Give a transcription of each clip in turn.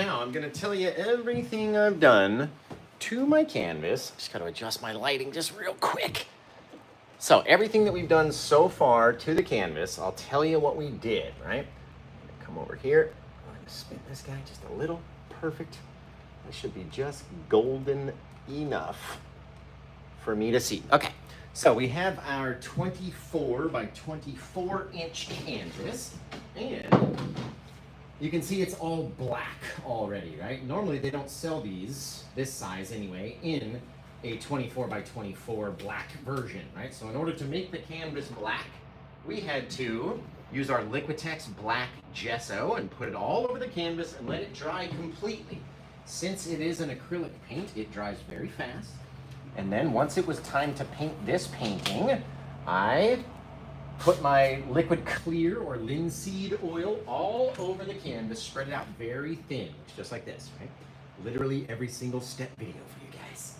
Now I'm going to tell you everything I've done to my canvas. Just got to adjust my lighting just real quick. So everything that we've done so far to the canvas, I'll tell you what we did, right? Come over here. I'm going to spin this guy just a little. Perfect. It should be just golden enough for me to see. Okay, so we have our 24 by 24 inch canvas, and you can see it's all black already, right? Normally they don't sell these, this size anyway, in a 24 by 24 black version, right? So in order to make the canvas black, we had to use our Liquitex black gesso and put it all over the canvas and let it dry completely. Since it is an acrylic paint, it dries very fast. And then once it was time to paint this painting, I put my liquid clear or linseed oil all over the canvas, spread it out very thin, just like this, right? Literally every single step video for you guys.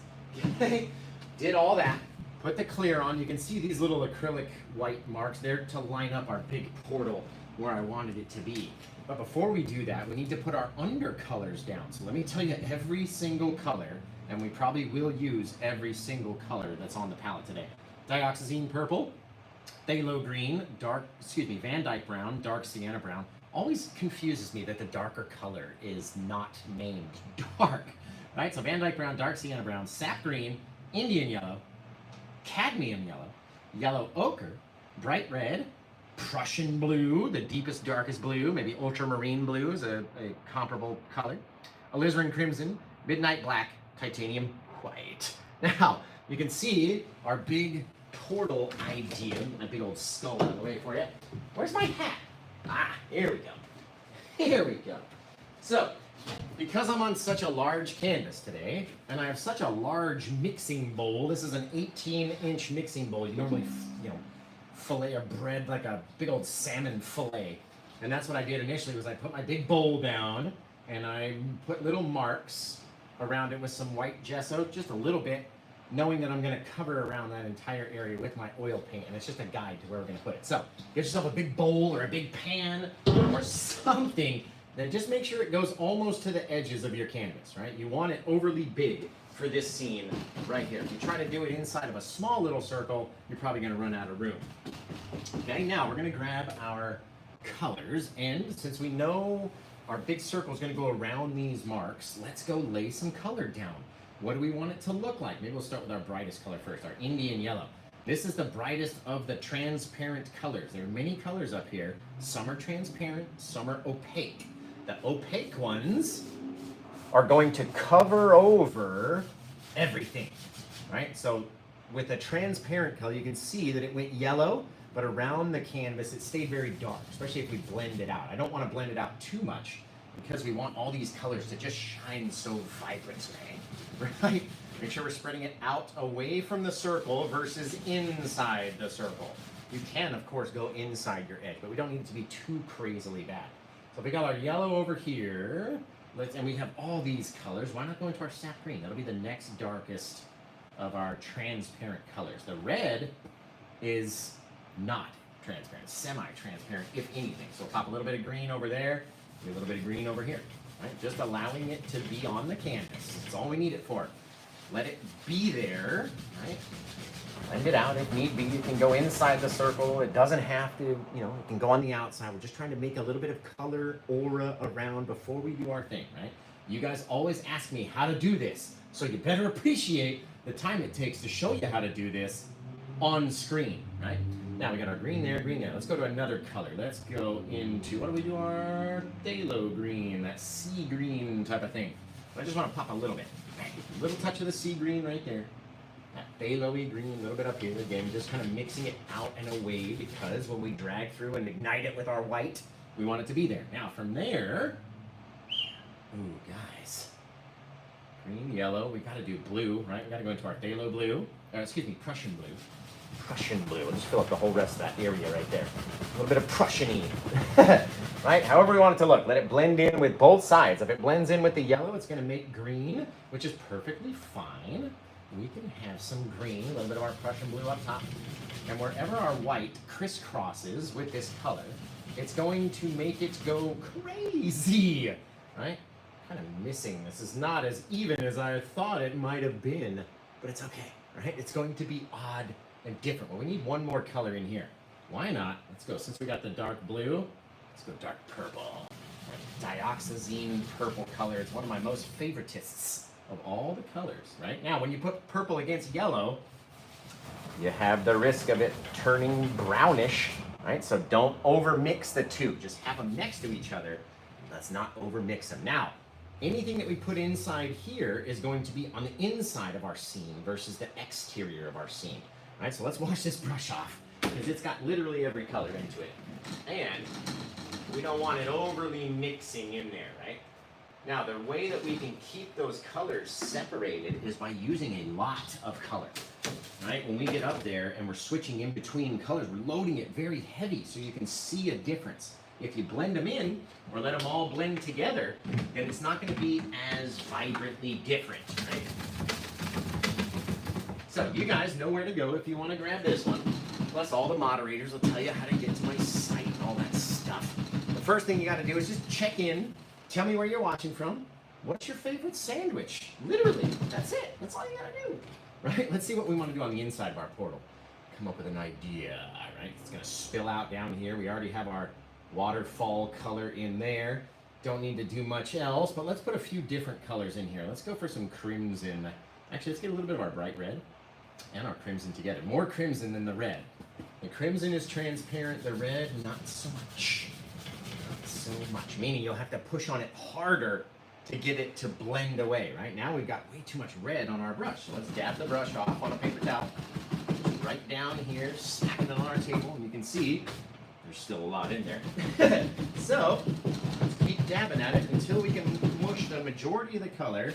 Okay, did all that, put the clear on. You can see these little acrylic white marks there to line up our big portal where I wanted it to be. But before we do that, we need to put our undercolors down. So let me tell you every single color, and we probably will use every single color that's on the palette today. Dioxazine purple, phthalo green, Van Dyke brown, dark sienna brown. Always confuses me that the darker color is not named dark, right? So Van Dyke brown, dark sienna brown, sap green, Indian yellow, cadmium yellow, yellow ochre, bright red, Prussian blue, the deepest, darkest blue, maybe ultramarine blue is a comparable color, alizarin crimson, midnight black, titanium white. Now, you can see our big portal idea. My big old skull out of the way for you. Where's my hat? Ah, here we go. Here we go. So, because I'm on such a large canvas today, and I have such a large mixing bowl, this is an 18-inch mixing bowl. You normally, fillet a bread like a big old salmon fillet. And that's what I did initially, was I put my big bowl down, and I put little marks around it with some white gesso, just a little bit, knowing that I'm going to cover around that entire area with my oil paint, and it's just a guide to where we're going to put it. So, get yourself a big bowl or a big pan or something that just make sure it goes almost to the edges of your canvas, right? You want it overly big for this scene right here. If you try to do it inside of a small little circle, you're probably going to run out of room. Okay, now we're going to grab our colors, and since we know our big circle is going to go around these marks, let's go lay some color down. What do we want it to look like? Maybe we'll start with our brightest color first, our Indian yellow. This is the brightest of the transparent colors. There are many colors up here. Some are transparent, some are opaque. The opaque ones are going to cover over everything, right? So with the transparent color, you can see that it went yellow, but around the canvas, it stayed very dark, especially if we blend it out. I don't want to blend it out too much because we want all these colors to just shine so vibrantly, right? Make sure we're spreading it out away from the circle versus inside the circle. You can, of course, go inside your edge, but we don't need it to be too crazily bad. So we got our yellow over here, and we have all these colors. Why not go into our sap green? That'll be the next darkest of our transparent colors. The red is not transparent, semi-transparent, if anything. So we'll pop a little bit of green over there, a little bit of green over here, right? Just allowing it to be on the canvas. That's all we need it for. Let it be there, right? Blend it out if need be. You can go inside the circle. It doesn't have to, it can go on the outside. We're just trying to make a little bit of color aura around before we do our thing, right? You guys always ask me how to do this, so you better appreciate the time it takes to show you how to do this on screen, right? Now we got our green there, green there. Let's go to another color. Let's go into, what do we do? Our phthalo green, that sea green type of thing. I just want to pop a little bit. A little touch of the sea green right there. That phthalo-y green, a little bit up here. Again, just kind of mixing it out and away because when we drag through and ignite it with our white, we want it to be there. Now from there, ooh, guys. Green, yellow, we got to do blue, right? We got to go into our phthalo blue. Prussian blue. Prussian blue. We'll just fill up the whole rest of that area right there. A little bit of Prussian-y. Right? However we want it to look. Let it blend in with both sides. If it blends in with the yellow, it's going to make green, which is perfectly fine. We can have some green, a little bit of our Prussian blue up top. And wherever our white crisscrosses with this color, it's going to make it go crazy. Right? kind of missing. This is not as even as I thought it might have been, but it's okay, right? It's going to be odd and different. Well, we need one more color in here. Why not? Let's go, since we got the dark blue, let's go dark purple. Dioxazine purple color. It's one of my most favoritists of all the colors, right? Now, when you put purple against yellow, you have the risk of it turning brownish, right? So don't over mix the two. Just have them next to each other. Let's not over mix them. Now, anything that we put inside here is going to be on the inside of our scene versus the exterior of our scene, right? So let's wash this brush off because it's got literally every color into it. And we don't want it overly mixing in there, right? Now, the way that we can keep those colors separated is by using a lot of color, right? When we get up there and we're switching in between colors, we're loading it very heavy so you can see a difference. If you blend them in or let them all blend together, then it's not going to be as vibrantly different, right? So you guys know where to go if you want to grab this one. Plus, all the moderators will tell you how to get to my site and all that stuff. The first thing you got to do is just check in. Tell me where you're watching from. What's your favorite sandwich? Literally, that's it. That's all you got to do. Right? Let's see what we want to do on the inside of our portal. Come up with an idea. All right, it's going to spill out down here. We already have our waterfall color in there. Don't need to do much else, but let's put a few different colors in here. Let's go for some crimson. Actually, let's get a little bit of our bright red and our crimson together. More crimson than the red. The crimson is transparent, the red not so much. Not so much, meaning you'll have to push on it harder to get it to blend away, right? Now we've got way too much red on our brush, so let's dab the brush off on a paper towel. Right down here, stack it on our table, and you can see there's still a lot in there. So, let's keep dabbing at it until we can mush the majority of the color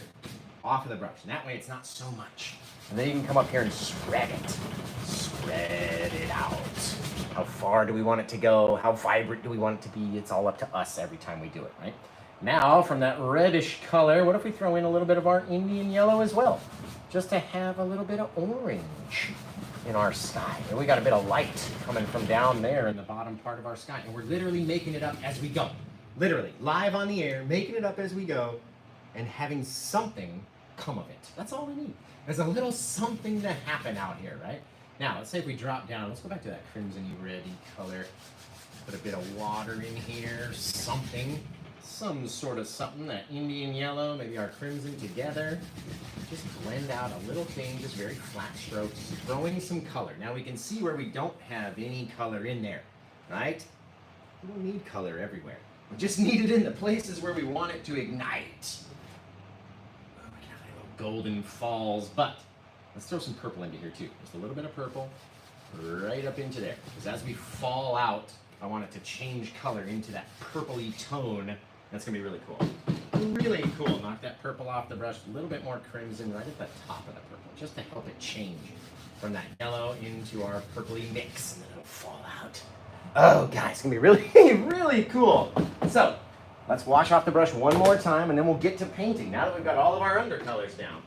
off of the brush. And that way it's not so much. And then you can come up here and spread it. Spread it out. How far do we want it to go? How vibrant do we want it to be? It's all up to us every time we do it, right? Now, from that reddish color, what if we throw in a little bit of our Indian yellow as well? Just to have a little bit of orange in our sky. And we got a bit of light coming from down there in the bottom part of our sky. And we're literally making it up as we go. Literally, live on the air, making it up as we go, and having something come of it. That's all we need. There's a little something to happen out here, right? Now, let's say if we drop down, let's go back to that crimson-y, reddy color. Put a bit of water in here, something. Some sort of something, that Indian yellow, maybe our crimson together. Just blend out a little thing, just very flat strokes, throwing some color. Now we can see where we don't have any color in there, right? We don't need color everywhere. We just need it in the places where we want it to ignite. Oh, we can have a little golden falls, but let's throw some purple into here too. Just a little bit of purple right up into there. Because as we fall out, I want it to change color into that purpley tone. That's gonna be really cool. Really cool. Knock that purple off the brush. A little bit more crimson right at the top of the purple, just to help it change from that yellow into our purpley mix, and then it'll fall out. Oh, guys, it's gonna be really, really cool. So, let's wash off the brush one more time, and then we'll get to painting. Now that we've got all of our undercolors down.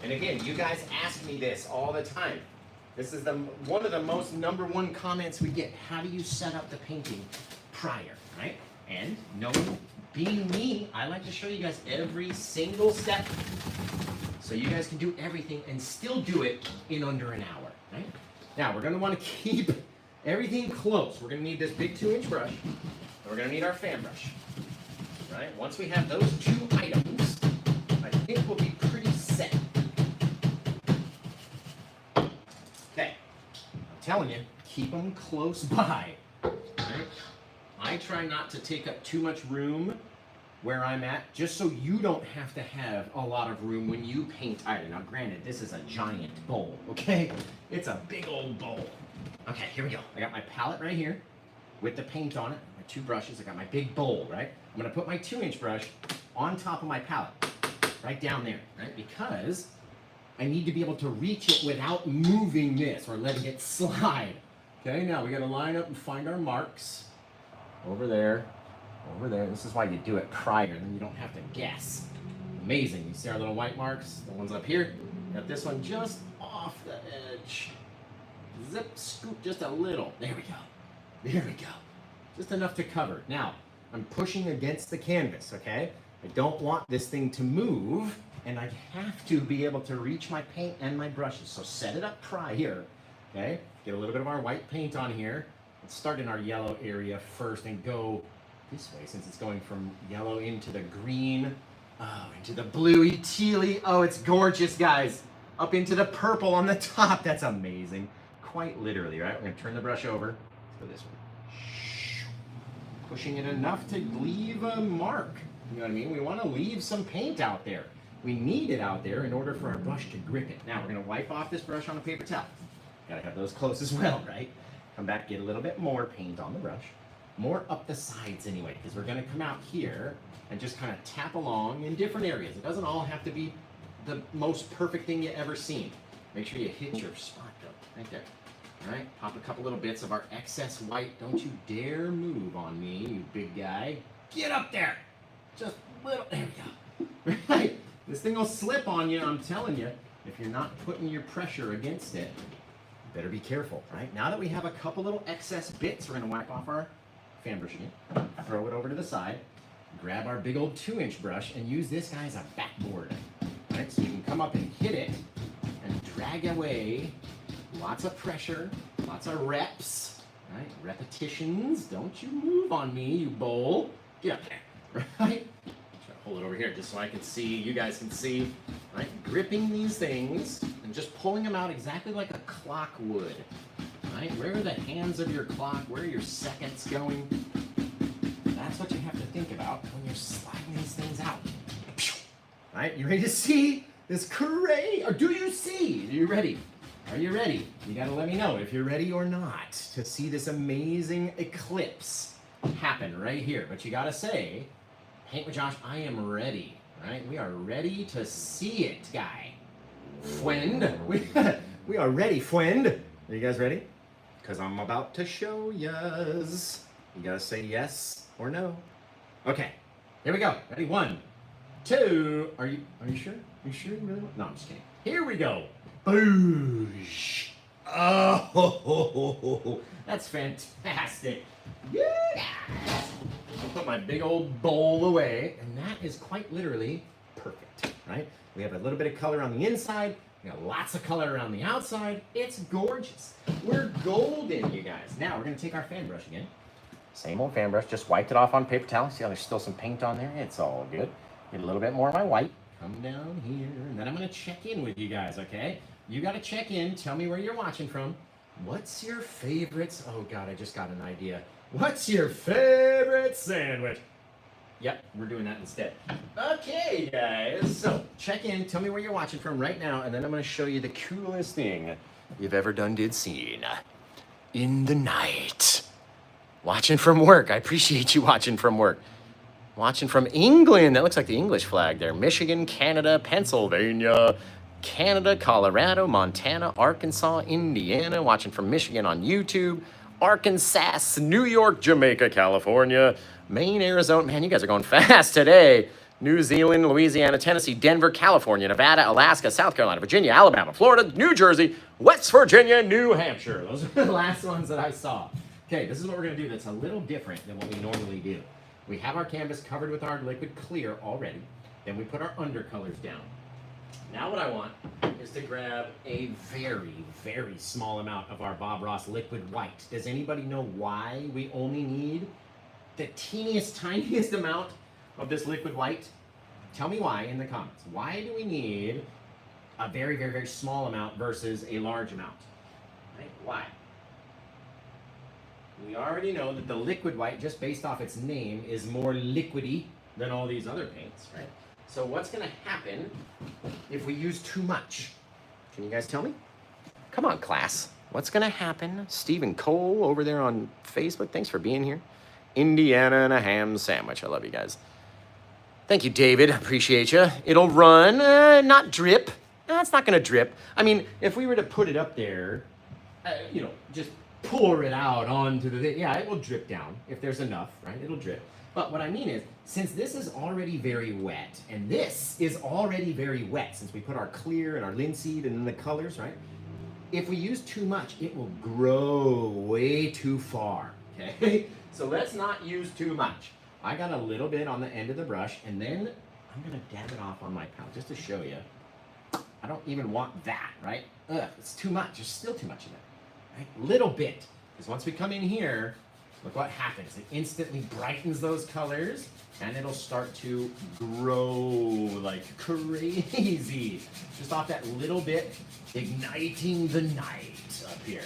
And again, you guys ask me this all the time. This is one of the most #1 comments we get. How do you set up the painting prior, right? And knowing, being me, I like to show you guys every single step so you guys can do everything and still do it in under an hour, right? Now, we're gonna wanna keep everything close. We're gonna need this big 2-inch brush, and we're gonna need our fan brush, right? Once we have those 2 items, I think we'll be pretty set. Okay, I'm telling you, keep them close by, right? I try not to take up too much room where I'm at, just so you don't have to have a lot of room when you paint either. Now, granted, this is a giant bowl, okay? It's a big old bowl. Okay, here we go. I got my palette right here with the paint on it, my 2 brushes. I got my big bowl, right? I'm gonna put my 2-inch brush on top of my palette, right down there, right? Because I need to be able to reach it without moving this or letting it slide. Okay, now we gotta line up and find our marks. Over there, over there. This is why you do it prior, then you don't have to guess. Amazing. You see our little white marks? The ones up here. Got this one just off the edge. Zip, scoop just a little. There we go. There we go. Just enough to cover. Now, I'm pushing against the canvas, okay? I don't want this thing to move, and I have to be able to reach my paint and my brushes. So set it up here, okay? Get a little bit of our white paint on here. Let's start in our yellow area first and go this way, since it's going from yellow into the green, into the bluey, tealy. Oh, it's gorgeous, guys. Up into the purple on the top. That's amazing. Quite literally, right? We're gonna turn the brush over. Let's go this way. Pushing it enough to leave a mark. You know what I mean? We want to leave some paint out there. We need it out there in order for our brush to grip it. Now we're going to wipe off this brush on a paper towel. Got to have those close as well, right? Come back, get a little bit more paint on the brush. More up the sides anyway, because we're going to come out here and just kind of tap along in different areas. It doesn't all have to be the most perfect thing you ever seen. Make sure you hit your spot though, right there. All right, pop a couple little bits of our excess white. Don't you dare move on me, you big guy. Get up there. Just little, there we go. Right, this thing will slip on you, I'm telling you. If you're not putting your pressure against it, better be careful, right? Now that we have a couple little excess bits, we're gonna wipe off our fan brush again, throw it over to the side, grab our big old 2-inch brush and use this guy as a backboard, right? So you can come up and hit it and drag away. Lots of pressure, lots of reps, right? Repetitions. Don't you move on me, you bowl. Get up there, right? Try to hold it over here just so I can see, you guys can see, right? Gripping these things and just pulling them out exactly like a clock would, right? Where are the hands of your clock? Where are your seconds going? That's what you have to think about when you're sliding these things out. Right? You ready to see this crazy? Or do you see? Are you ready? Are you ready? You gotta let me know if you're ready or not to see this amazing eclipse happen right here. But you gotta say, Paint with Josh, I am ready. Right? We are ready to see it, guy. Friend. We are ready, friend. Are you guys ready? Because I'm about to show yas. You gotta say yes or no. Okay, here we go. Ready? 1, 2. Are you sure? Are you sure you really want? No, I'm just kidding. Here we go. Boosh. Oh, that's fantastic. Yeah. I'll put my big old bowl away, and that is quite literally perfect, right? We have a little bit of color on the inside. We got lots of color around the outside. It's gorgeous. We're golden, you guys. Now we're gonna take our fan brush again. Same old fan brush, just wiped it off on paper towel. See how there's still some paint on there? It's all good. Get a little bit more of my white. Come down here, and then I'm gonna check in with you guys, okay? You gotta check in, tell me where you're watching from. What's your favorites? Oh God, I just got an idea. What's your favorite sandwich? Yep, we're doing that instead. Okay, guys, so check in, tell me where you're watching from right now, and then I'm gonna show you the coolest thing you've ever did seen. In the night. Watching from work, I appreciate you watching from work. Watching from England, that looks like the English flag there. Michigan, Canada, Pennsylvania, Canada, Colorado, Montana, Arkansas, Indiana. Watching from Michigan on YouTube. Arkansas, New York, Jamaica, California, Maine, Arizona. Man, you guys are going fast today. New Zealand, Louisiana, Tennessee, Denver, California, Nevada, Alaska, South Carolina, Virginia, Alabama, Florida, New Jersey, West Virginia, New Hampshire. Those are the last ones that I saw. Okay, this is what we're going to do that's a little different than what we normally do. We have our canvas covered with our liquid clear already. Then we put our undercolors down. Now what I want is to grab a very, very small amount of our Bob Ross liquid white. Does anybody know why we only need the teeniest, tiniest amount of this liquid white? Tell me why in the comments. Why do we need a very, very, very small amount versus a large amount? Right? Why? We already know that the liquid white, just based off its name, is more liquidy than all these other paints, right? So what's going to happen if we use too much? Can you guys tell me? Come on, class. What's going to happen? Stephen Cole over there on Facebook. Thanks for being here. Indiana and a ham sandwich. I love you guys. Thank you, David. Appreciate you. It'll run, not drip. It's not going to drip. I mean, if we were to put it up there, just pour it out onto the thing. Yeah, it will drip down if there's enough, right? It'll drip. But what I mean is, since this is already very wet, and this is already very wet, since we put our clear and our linseed and then the colors, right? If we use too much, it will grow way too far, okay? So let's not use too much. I got a little bit on the end of the brush, and then I'm gonna dab it off on my palette just to show you. I don't even want that, right? Ugh, it's too much. There's still too much of it, right? Little bit, because once we come in here, look what happens. It instantly brightens those colors, and it'll start to grow like crazy. Just off that little bit, igniting the night up here.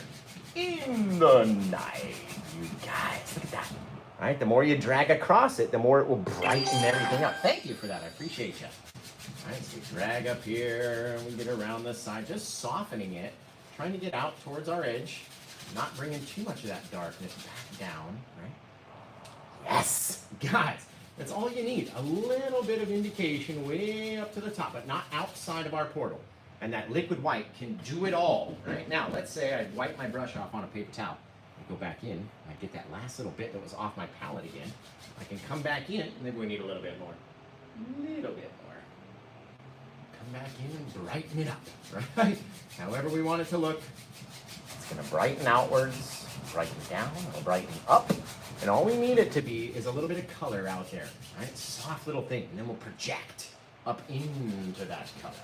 In the night, you guys, look at that. All right, the more you drag across it, the more it will brighten everything up. Thank you for that, I appreciate you. All right, so we drag up here, and we get around this side, just softening it, trying to get out towards our edge, not bringing too much of that darkness back down, right? Yes, guys, that's all you need. A little bit of indication way up to the top, but not outside of our portal. And that liquid white can do it all, right? Now, let's say I wipe my brush off on a paper towel. I go back in, I get that last little bit that was off my palette again. I can come back in, and maybe we need a little bit more. Little bit more. Come back in and brighten it up, right? However we want it to look. It's gonna brighten outwards, brighten down, or brighten up. And all we need it to be is a little bit of color out there, right? Soft little thing, and then we'll project up into that color.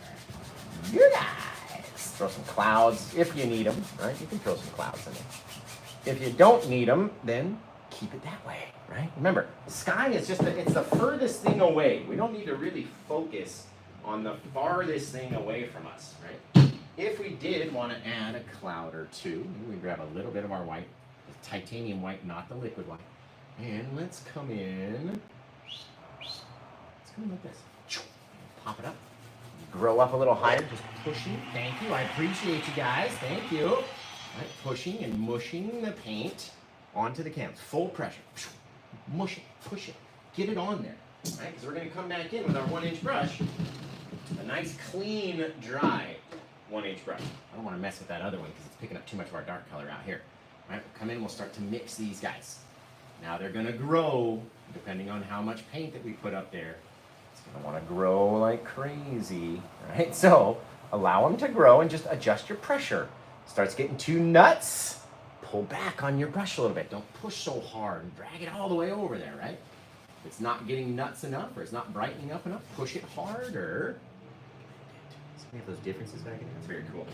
You guys! Throw some clouds if you need them, right? You can throw some clouds in there. If you don't need them, then keep it that way, right? Remember, sky is just, it's the furthest thing away. We don't need to really focus on the farthest thing away from us, right? If we did want to add a cloud or two, maybe we grab a little bit of our white, the titanium white, not the liquid white. And let's come in. Let's come in like this. Pop it up. Grow up a little higher, just pushing. Thank you. I appreciate you guys. Thank you. All right, pushing and mushing the paint onto the canvas. Full pressure. Mush it, push it, get it on there. All right, because we're going to come back in with our 1-inch brush. A nice, clean, dry 1-inch brush. I don't want to mess with that other one because it's picking up too much of our dark color out here. All right, we'll come in, we'll start to mix these guys. Now they're going to grow depending on how much paint that we put up there. It's going to want to grow like crazy, right? So allow them to grow and just adjust your pressure. Starts getting too nuts, pull back on your brush a little bit. Don't push so hard and drag it all the way over there, right? If it's not getting nuts enough or it's not brightening up enough, push it harder. So we have those differences back in there. That's very cool.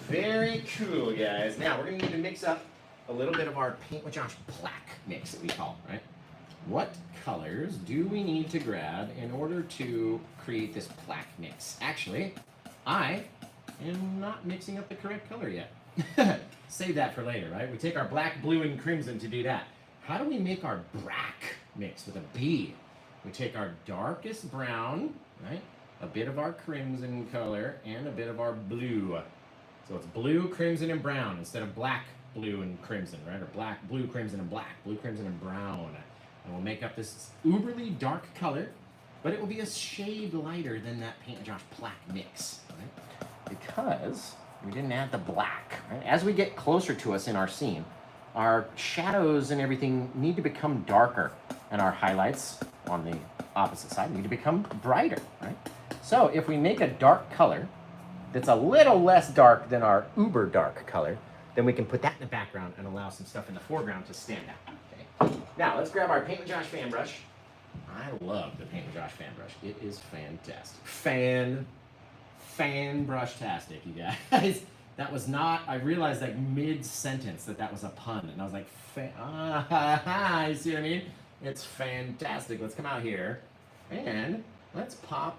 Very cool, guys. Now we're going to need to mix up a little bit of our Paint with Josh black mix that we call, right? What colors do we need to grab in order to create this black mix? Actually, I am not mixing up the correct color yet. Save that for later, right? We take our black, blue, and crimson to do that. How do we make our brack mix with a B? We take our darkest brown, right? A bit of our crimson color and a bit of our blue. So it's blue, crimson, and brown instead of black, blue, and crimson, right? Or black, blue, crimson, and black, blue, crimson, and brown. And we'll make up this uberly dark color, but it will be a shade lighter than that Paint with Josh black mix, right? Because we didn't add the black, right? As we get closer to us in our scene, our shadows and everything need to become darker, and our highlights on the opposite side need to become brighter, right? So if we make a dark color that's a little less dark than our uber dark color, then we can put that in the background and allow some stuff in the foreground to stand out. Okay. Now let's grab our Paint with Josh fan brush. I love the Paint with Josh fan brush. It is fantastic. Fan brush-tastic, you guys. That was not, I realized like mid-sentence that was a pun. And I was like, you see what I mean? It's fantastic. Let's come out here and let's pop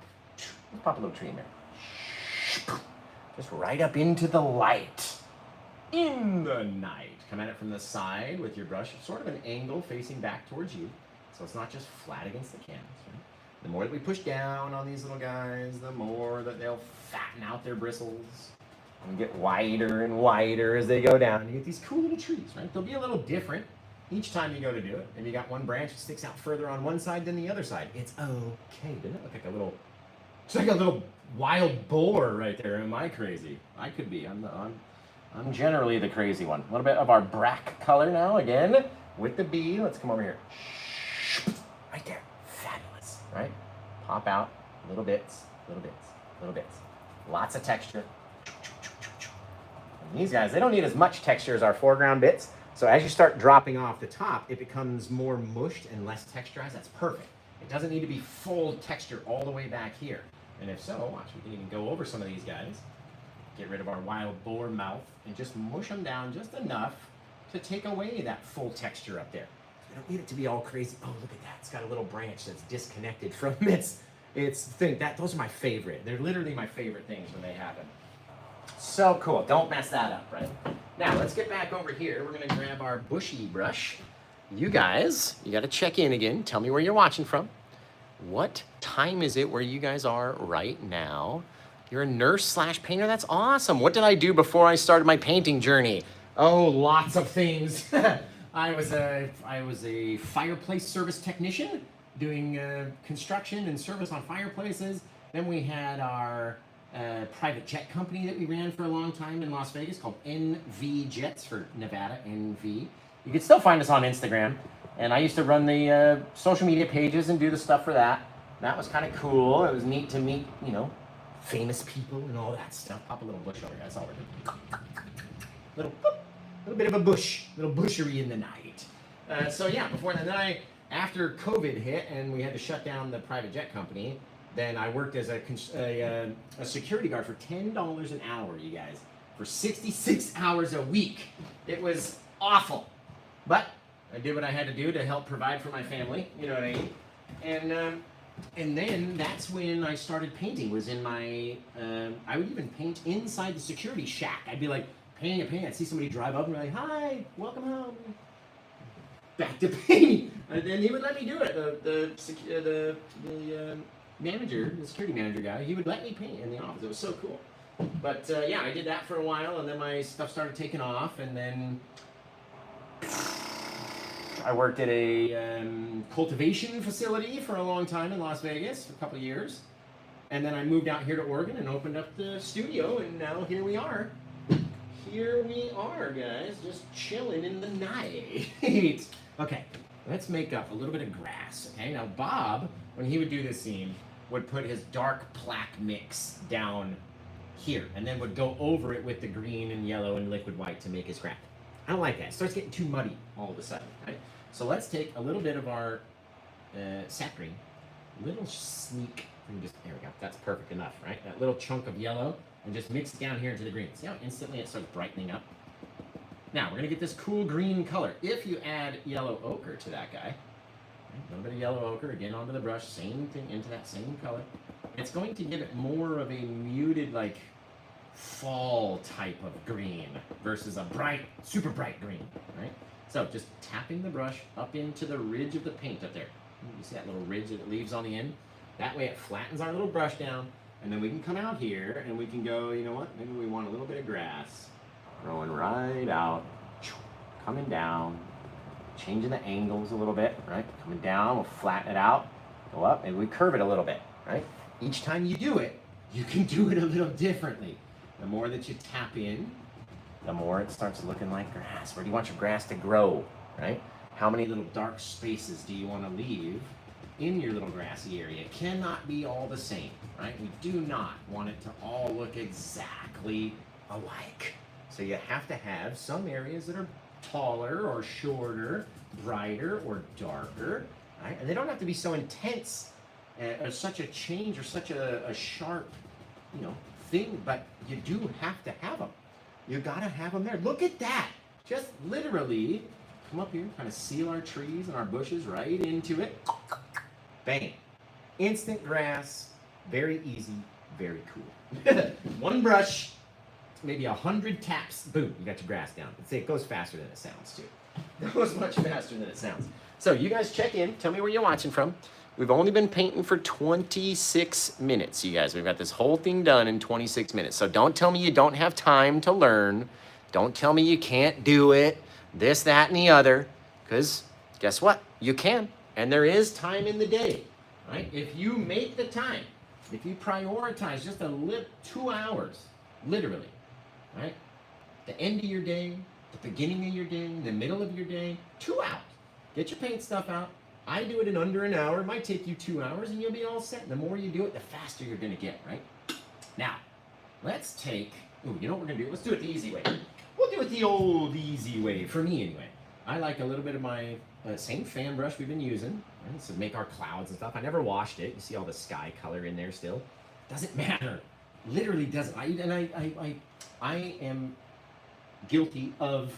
a little tree in there. Just right up into the light. In the night. Come at it from the side with your brush, sort of an angle facing back towards you. So it's not just flat against the canvas, right? The more that we push down on these little guys, the more that they'll fatten out their bristles and get wider and wider as they go down. You get these cool little trees, right? They'll be a little different each time you go to do it. Maybe you got one branch that sticks out further on one side than the other side. It's okay. Doesn't it look like a little, it's like a little wild boar right there. Am I crazy? I could be. I'm generally the crazy one. A little bit of our brack color now, again, with the B. Let's come over here. Right there. Fabulous, right? Pop out little bits, little bits, little bits. Lots of texture. And these guys, they don't need as much texture as our foreground bits, So as you start dropping off the top, it becomes more mushed and less texturized. That's perfect. It doesn't need to be full texture all the way back here. And if so, watch, we can even go over some of these guys. Get rid of our wild boar mouth and just mush them down just enough to take away that full texture up there. We don't need it to be all crazy. Oh, look at that. It's got a little branch that's disconnected from its thing. Those are my favorite. They're literally my favorite things when they happen. So cool. Don't mess that up, right? Now, let's get back over here. We're going to grab our bushy brush. You guys, you got to check in again. Tell me where you're watching from. What time is it where you guys are right now? You're a nurse/painter? That's awesome. What did I do before I started my painting journey? Oh, lots of things. I was a fireplace service technician doing construction and service on fireplaces. Then we had our private jet company that we ran for a long time in Las Vegas called NV Jets for Nevada, NV. You can still find us on Instagram. And I used to run the social media pages and do the stuff for that. That was kind of cool. It was neat to meet, you know, famous people and all that stuff. Pop a little bush over here. That's all we're doing. Little bit of a bush, little bushery in the night. So yeah, before then, after COVID hit and we had to shut down the private jet company, then I worked as a security guard for $10 an hour, you guys, for 66 hours a week. It was awful, but I did what I had to do to help provide for my family. You know what I mean? And then that's when I started painting. Was in my I would even paint inside the security shack. I'd be like painting. I'd see somebody drive up and be like, "Hi, welcome home." Back to painting, and then he would let me do it. The manager, the security manager guy, he would let me paint in the office. It was so cool. But yeah, I did that for a while, and then my stuff started taking off, and then I worked at a cultivation facility for a long time in Las Vegas, for a couple of years. And then I moved out here to Oregon and opened up the studio, and now here we are. Here we are, guys, just chilling in the night. Okay, let's make up a little bit of grass, okay? Now, Bob, when he would do this scene, would put his dark plaque mix down here, and then would go over it with the green and yellow and liquid white to make his craft. I don't like that. It starts getting too muddy all of a sudden, right? So let's take a little bit of our sap green, little sneak, there we go, that's perfect enough, right? That little chunk of yellow, and just mix it down here into the green. See how instantly it starts brightening up? Now, we're gonna get this cool green color. If you add yellow ochre to that guy, a little bit of yellow ochre, again onto the brush, same thing, into that same color, it's going to give it more of a muted, like, fall type of green versus a bright, super bright green, right? So just tapping the brush up into the ridge of the paint up there. You see that little ridge that it leaves on the end? That way it flattens our little brush down, and then we can come out here and we can go, you know what, maybe we want a little bit of grass. Growing right out, coming down, changing the angles a little bit, right? Coming down, we'll flatten it out, go up, maybe we curve it a little bit, right? Each time you do it, you can do it a little differently. The more that you tap in, the more it starts looking like grass. Where do you want your grass to grow, right? How many little dark spaces do you want to leave in your little grassy area? It cannot be all the same, right? We do not want it to all look exactly alike. So you have to have some areas that are taller or shorter, brighter or darker, right? And they don't have to be so intense or such a change or such a sharp, you know, thing, but you do have to have them. You gotta have them there. Look at that. Just literally come up here, kind of seal our trees and our bushes right into it. Bang. Instant grass. Very easy, very cool. One brush, maybe 100 taps, boom, you got your grass down. It goes faster than it sounds too. It goes much faster than it sounds. So you guys check in, tell me where you're watching from. We've only been painting for 26 minutes, you guys. We've got this whole thing done in 26 minutes. So don't tell me you don't have time to learn. Don't tell me you can't do it, this, that, and the other, because guess what? You can, and there is time in the day, right? If you make the time, if you prioritize just a 2 hours, literally, right? The end of your day, the beginning of your day, the middle of your day, 2 hours. Get your paint stuff out. I do it in under an hour. It might take you 2 hours and you'll be all set. And the more you do it, the faster you're gonna get, right? Now, let's take, ooh, you know what we're gonna do? Let's do it the easy way. we'll do it the old easy way, for me anyway. I like a little bit of my same fan brush we've been using, right, to make our clouds and stuff. I never washed it. You see all the sky color in there still. Doesn't matter. Literally doesn't. I am guilty of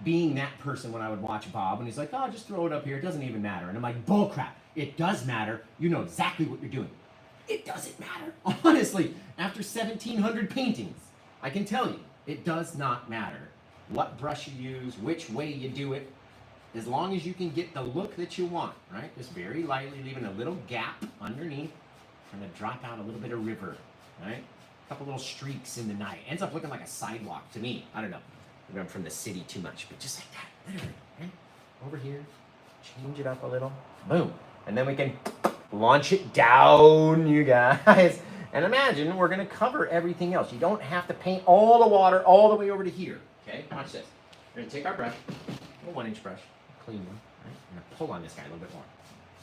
being that person when I would watch Bob and he's like, oh, just throw it up here. It doesn't even matter. And I'm like, bullcrap. It does matter. You know exactly what you're doing. It doesn't matter. Honestly, after 1,700 paintings, I can tell you, it does not matter what brush you use, which way you do it, as long as you can get the look that you want, right? Just very lightly leaving a little gap underneath, trying to drop out a little bit of river, right? A couple little streaks in the night. Ends up looking like a sidewalk to me. I don't know. Maybe I'm from the city too much, but just like that, literally, right? Over here, change it up a little, boom. And then we can launch it down, you guys. And imagine we're gonna cover everything else. You don't have to paint all the water all the way over to here, okay? Watch this. We're gonna take our brush, a 1-inch brush, clean one, right? We're gonna pull on this guy a little bit more.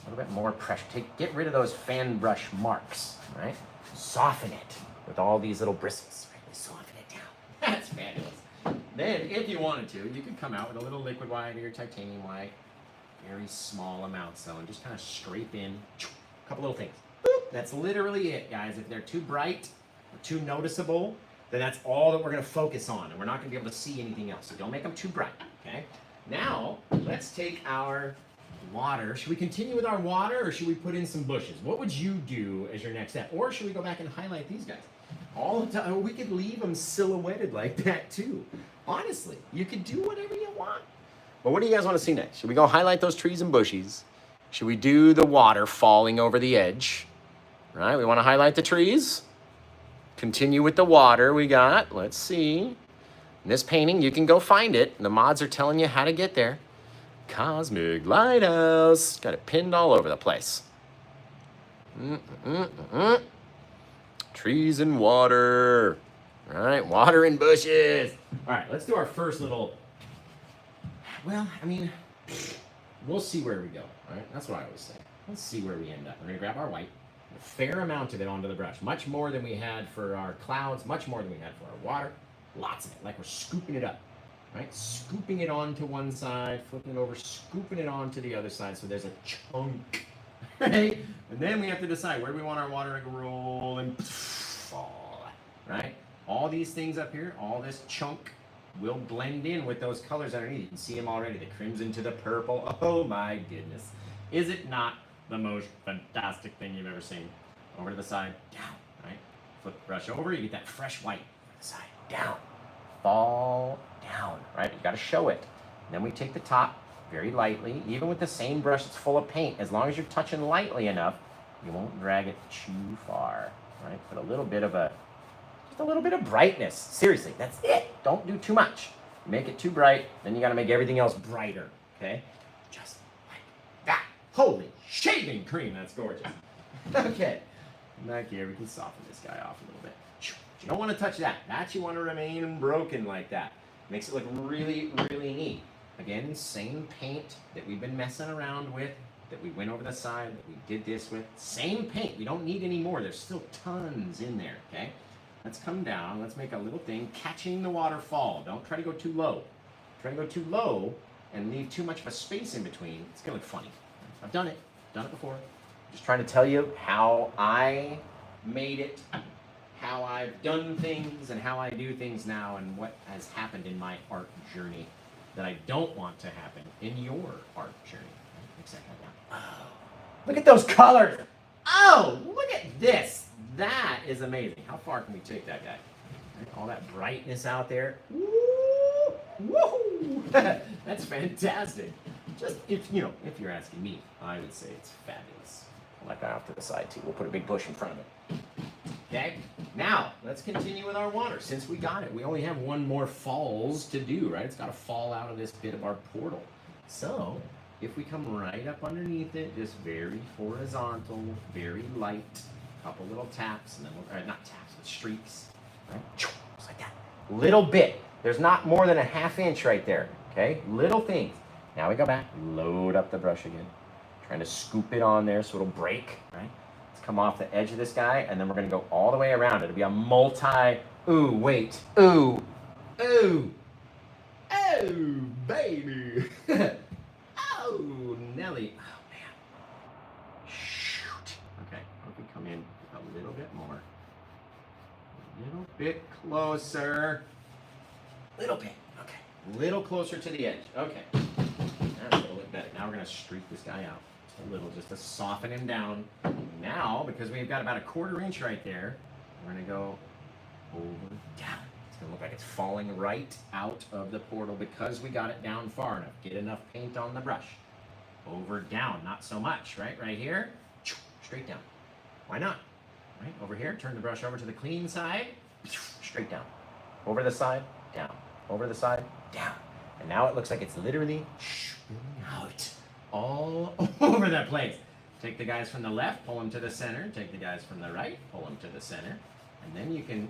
A little bit more pressure. Get rid of those fan brush marks, right? Soften it with all these little bristles, right? Soften it down. That's fabulous. Then, if you wanted to, you could come out with a little liquid white or your titanium white, very small amounts though, and just kind of scrape in a couple little things. Boop. That's literally it, guys. If they're too bright or too noticeable, then that's all that we're going to focus on, and we're not going to be able to see anything else. So don't make them too bright, okay? Now, let's take our water. Should we continue with our water, or should we put in some bushes? What would you do as your next step? Or should we go back and highlight these guys? All the time. We could leave them silhouetted like that too. Honestly, you could do whatever you want. But what do you guys want to see next? Should we go highlight those trees and bushes? Should we do the water falling over the edge? Right, we want to highlight the trees. Continue with the water we got. Let's see. In this painting, you can go find it. The mods are telling you how to get there. Cosmic Lighthouse. Got it pinned all over the place. Trees and water. All right, water and bushes. All right, let's do our first little, well, I mean, we'll see where we go, all right? That's what I always say. Let's see where we end up. We're gonna grab our white, a fair amount of it onto the brush, much more than we had for our clouds, much more than we had for our water, lots of it, like we're scooping it up, right? Scooping it onto one side, flipping it over, scooping it onto the other side, so there's a chunk, right? And then we have to decide where we want our water to roll and fall, right? All these things up here, all this chunk will blend in with those colors underneath. You can see them already, the crimson to the purple. Oh my goodness. Is it not the most fantastic thing you've ever seen? Over to the side, down, right? Flip the brush over, you get that fresh white. Side, down, fall down, right? You gotta show it. And then we take the top very lightly, even with the same brush that's full of paint, as long as you're touching lightly enough, you won't drag it too far, right? Put a little bit of just a little bit of brightness. Seriously, that's it. Don't do too much. Make it too bright, then you gotta make everything else brighter, okay? Just like that. Holy shaving cream, that's gorgeous. Okay, back here, we can soften this guy off a little bit. You don't want to touch that. That you want to remain broken like that. Makes it look really, really neat. Again, same paint that we've been messing around with, that we went over the side, that we did this with. Same paint. We don't need any more. There's still tons in there, okay? Let's come down. Let's make a little thing catching the waterfall. Don't try to go too low. Try to go too low and leave too much of a space in between. It's going to look funny. I've done it. Done it before. Just trying to tell you how I made it, how I've done things, and how I do things now, and what has happened in my art journey that I don't want to happen in your art journey. Exactly like that. Oh, look at those colors. Oh, look at this. That is amazing. How far can we take that guy? All that brightness out there. Woo! Woo! That's fantastic. Just if you're asking me, I would say it's fabulous. Pull that guy off to the side too. We'll put a big bush in front of it. Okay. Now let's continue with our water. Since we got it, we only have one more falls to do, right? It's got to fall out of this bit of our portal. So if we come right up underneath it, just very horizontal, very light, couple little taps, and then not taps, but streaks, right? Just like that. Little bit. There's not more than a ½ inch right there. Okay. Little things. Now we go back, load up the brush again, trying to scoop it on there so it'll break, right? Let's come off the edge of this guy, and then we're going to go all the way around. It'll be a multi, ooh, wait, ooh, ooh, Oh, baby. Oh, Nelly. Oh, man. Shoot. Okay, if we come in a little bit more. A little bit closer. Little bit. Okay. Little closer to the edge. Okay. That's a little bit better. Now we're going to streak this guy out. Just a little, just to soften him down. Now, because we've got about a 1/4 inch right there, we're going to go over, down. It's going to look like it's falling right out of the portal because we got it down far enough. Get enough paint on the brush. Over, down. Not so much, right? Right here. Straight down. Why not? Right? Over here, turn the brush over to the clean side. Straight down. Over the side, down. Over the side, down. And now it looks like it's literally spilling out all over that place. Take the guys from the left, pull them to the center. Take the guys from the right, pull them to the center. And then you can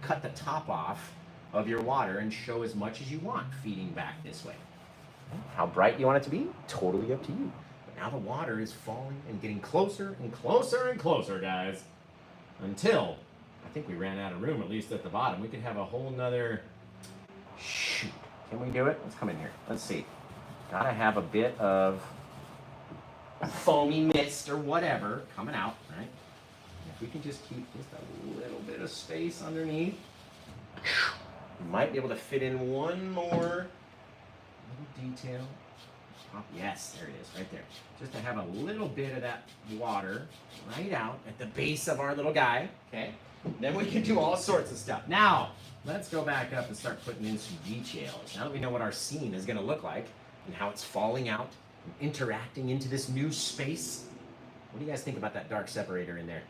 cut the top off of your water and show as much as you want feeding back this way. How bright you want it to be? Totally up to you. But now the water is falling and getting closer and closer and closer, guys. Until, I think we ran out of room, at least at the bottom. We could have a whole nother, shoot. Can we do it? Let's come in here. Let's see. Gotta have a bit of foamy mist or whatever coming out, right? And if we can just keep just a little bit of space underneath, we might be able to fit in one more little detail. Yes, there it is, right there. Just to have a little bit of that water right out at the base of our little guy, okay? Then we can do all sorts of stuff. Now, let's go back up and start putting in some details. Now that we know what our scene is gonna look like and how it's falling out and interacting into this new space, what do you guys think about that dark separator in there?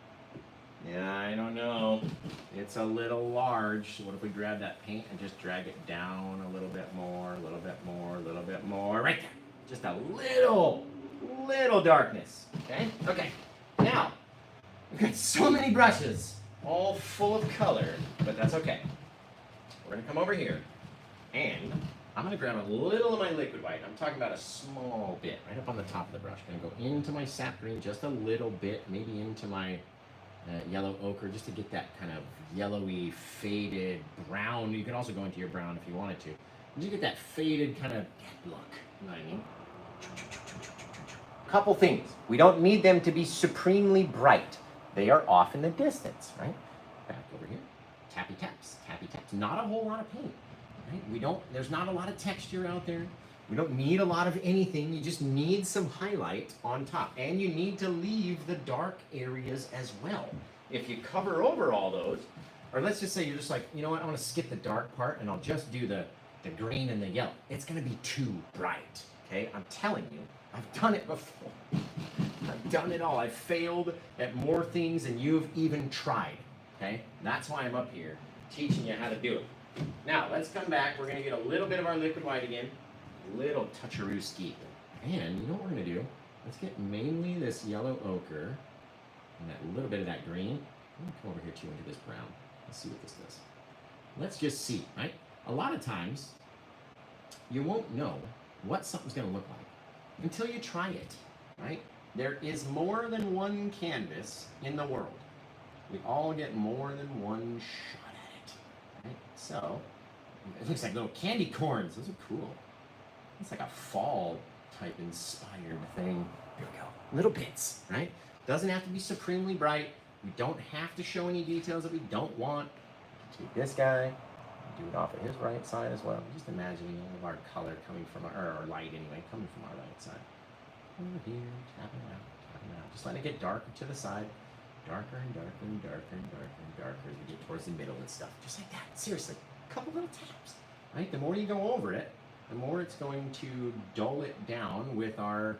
Yeah, I don't know. It's a little large. So what if we grab that paint and just drag it down a little bit more, a little bit more, a little bit more, right there. Just a little darkness, okay? Okay, now, we've got so many brushes, all full of color, but that's okay. We're gonna come over here, and I'm gonna grab a little of my liquid white. I'm talking about a small bit, right up on the top of the brush. I'm gonna go into my sap green just a little bit, maybe into my yellow ochre, just to get that kind of yellowy, faded brown. You can also go into your brown if you wanted to. Just get that faded kind of look, you know what I mean? Couple things. We don't need them to be supremely bright. They are off in the distance, right? Back over here. Tappy taps, tappy taps. Not a whole lot of paint, right? There's not a lot of texture out there. We don't need a lot of anything. You just need some highlight on top. And you need to leave the dark areas as well. If you cover over all those, or let's just say you're just like, you know what, I want to skip the dark part and I'll just do the green and the yellow. It's going to be too bright, okay? I'm telling you, I've done it before. I've done it all. I've failed at more things than you've even tried, okay? That's why I'm up here teaching you how to do it. Now, let's come back. We're going to get a little bit of our liquid white again. Little toucharoo ski. And you know what we're going to do? Let's get mainly this yellow ochre and that little bit of that green. I'm going to come over here too into this brown. Let's see what this does. Let's just see, right? A lot of times, you won't know what something's going to look like until you try it, right? There is more than one canvas in the world. We all get more than one shot at it, right? So, it looks like little candy corns. Those are cool. It's like a fall type inspired thing. Here we go. Little bits, right? Doesn't have to be supremely bright. We don't have to show any details that we don't want. Take this guy, do it off of his right side as well. Just imagining all of our color coming from our light anyway, coming from our right side. Over here, tapping it out, tapping it out. Just let it get darker to the side. Darker and darker and darker and darker and darker as we get towards the middle and stuff. Just like that. Seriously. A couple little taps. Right? The more you go over it, the more it's going to dull it down with our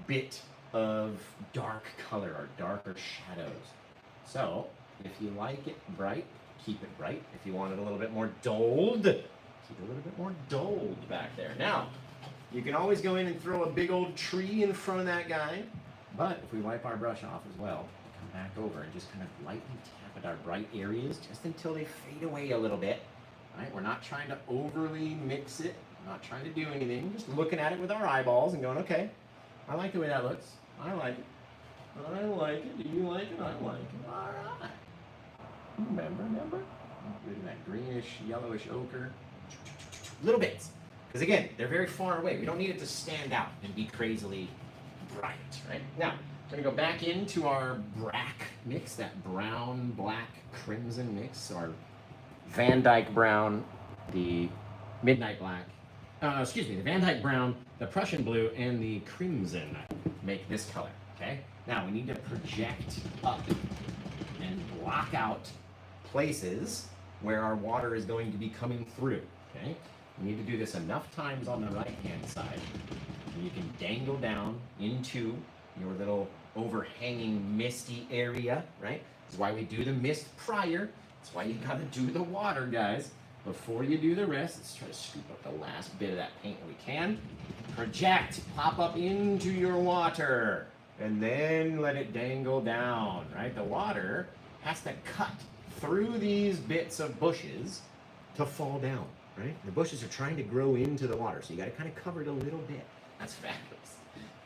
bit of dark color, our darker shadows. So, if you like it bright, keep it bright. If you want it a little bit more dulled, keep it a little bit more dulled back there. Now, you can always go in and throw a big old tree in front of that guy, but if we wipe our brush off as well, come back over and just kind of lightly tap at our bright areas just until they fade away a little bit. Right? We're not trying to overly mix it. We're not trying to do anything. Just looking at it with our eyeballs and going, okay, I like the way that looks. I like it. I like it. Do you like it? I like it. All right. Remember? Rid of that greenish, yellowish ochre. Little bits. Because again, they're very far away. We don't need it to stand out and be crazily bright, right? Now, we're gonna go back into our brack mix, that brown, black, crimson mix, our Van Dyke brown, the midnight black, the Van Dyke brown, the Prussian blue, and the crimson make this color, okay? Now, we need to project up and block out places where our water is going to be coming through, okay? We need to do this enough times on the right-hand side, and you can dangle down into your little overhanging misty area, right? This is why we do the mist prior. That's why you gotta do the water, guys. Before you do the rest, let's try to scoop up the last bit of that paint that we can. Project, pop up into your water, and then let it dangle down, right? The water has to cut through these bits of bushes to fall down, right? The bushes are trying to grow into the water, so you gotta kind of cover it a little bit. That's fabulous.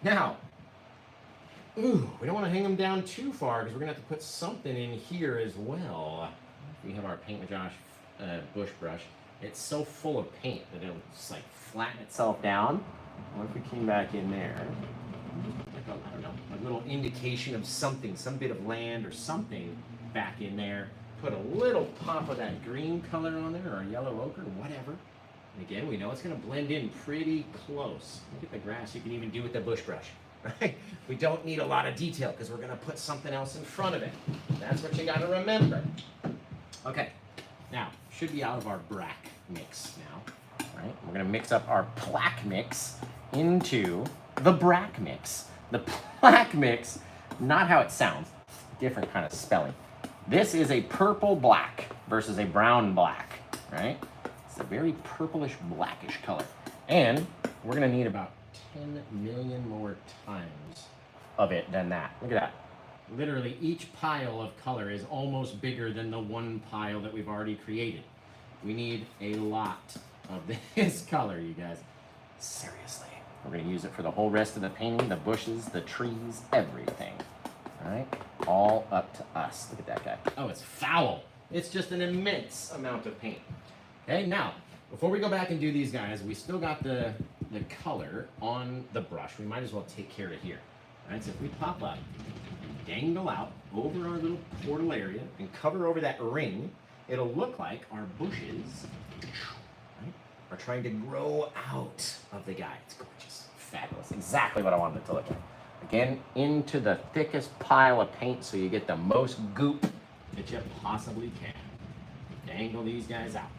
Now, we don't want to hang them down too far because we're going to have to put something in here as well. We have our Paint with Josh bush brush. It's so full of paint that it'll just like flatten itself down. What if we came back in there? Like I don't know, a little indication of something, some bit of land or something back in there. Put a little pop of that green color on there or a yellow ochre, whatever. And again, we know it's going to blend in pretty close. Look at the grass you can even do with the bush brush. Right? We don't need a lot of detail because we're going to put something else in front of it. That's what you got to remember. Okay, now, should be out of our brack mix now. Right? We're going to mix up our plaque mix into the brack mix. The plaque mix, not how it sounds, different kind of spelling. This is a purple black versus a brown black, right? It's a very purplish blackish color. And we're going to need about 10 million more times of it than that. Look at that. Literally each pile of color is almost bigger than the one pile that we've already created. We need a lot of this color, you guys. Seriously. We're going to use it for the whole rest of the painting, the bushes, the trees, everything. All right? All up to us. Look at that guy. Oh, it's foul. It's just an immense amount of paint. Okay, now, before we go back and do these guys, we still got the color on the brush. We might as well take care of here. All right, so if we pop up, dangle out over our little portal area and cover over that ring, it'll look like our bushes, right, are trying to grow out of the guy. It's gorgeous, fabulous, exactly what I wanted it to look like. Again, into the thickest pile of paint so you get the most goop that you possibly can. Dangle these guys out.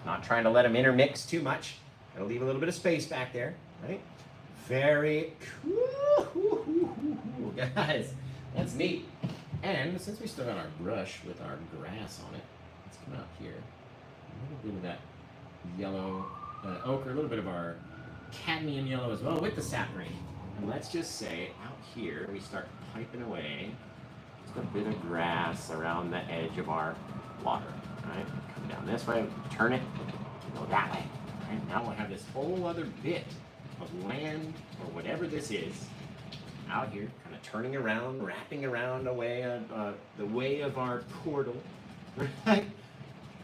Not trying to let them intermix too much. It'll leave a little bit of space back there, right? Very cool, guys. That's neat. And since we still got our brush with our grass on it, let's come out here. A little bit of that yellow ochre, a little bit of our cadmium yellow as well with the sap green. And let's just say out here we start piping away just a bit of grass around the edge of our water. Right? Come down this way, turn it, go that way. Right? Now we'll have this whole other bit of land, or whatever this is, out here, kind of turning around, wrapping around the way of our portal, right?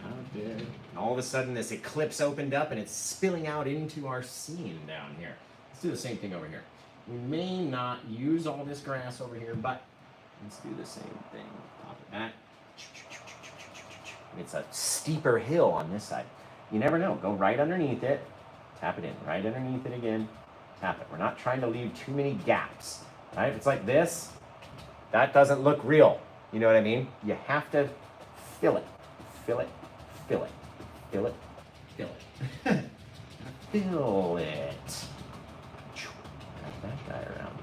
Out there. And all of a sudden this eclipse opened up and it's spilling out into our scene down here. Let's do the same thing over here. We may not use all this grass over here, but let's do the same thing. Pop it back. It's a steeper hill on this side. You never know. Go right underneath it. Tap it in. Right underneath it again. Tap it. We're not trying to leave too many gaps. Right? If it's like this, that doesn't look real. You know what I mean? You have to fill it. Fill it. Fill it. Fill it. Fill it. Fill it. Wrap that guy around.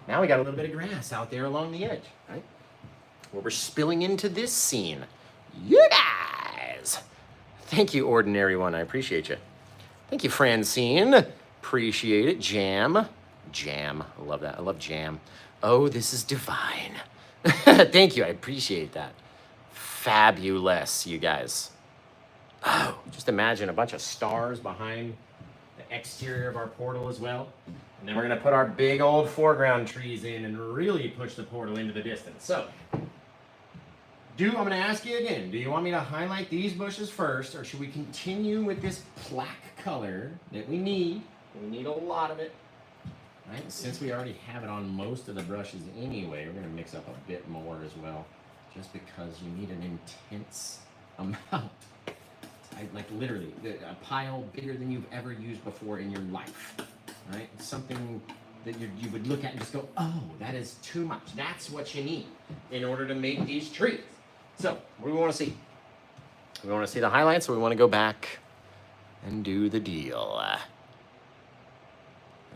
Now we got a little bit of grass out there along the edge. Right? Where we're spilling into this scene. You guys! Thank you, Ordinary One. I appreciate you. Thank you, Francine. Appreciate it. Jam. Jam. I love that. I love jam. Oh, this is divine. Thank you. I appreciate that. Fabulous, you guys. Oh, just imagine a bunch of stars behind the exterior of our portal as well. And then we're going to put our big old foreground trees in and really push the portal into the distance. So, I'm going to ask you again, do you want me to highlight these bushes first, or should we continue with this black color that we need? We need a lot of it. Right? Since we already have it on most of the brushes anyway, we're going to mix up a bit more as well, just because you need an intense amount. Like literally, a pile bigger than you've ever used before in your life. Right? It's something that you would look at and just go, oh, that is too much. That's what you need in order to make these trees. So, what do we want to see? We want to see the highlights, or we want to go back and do the deal? All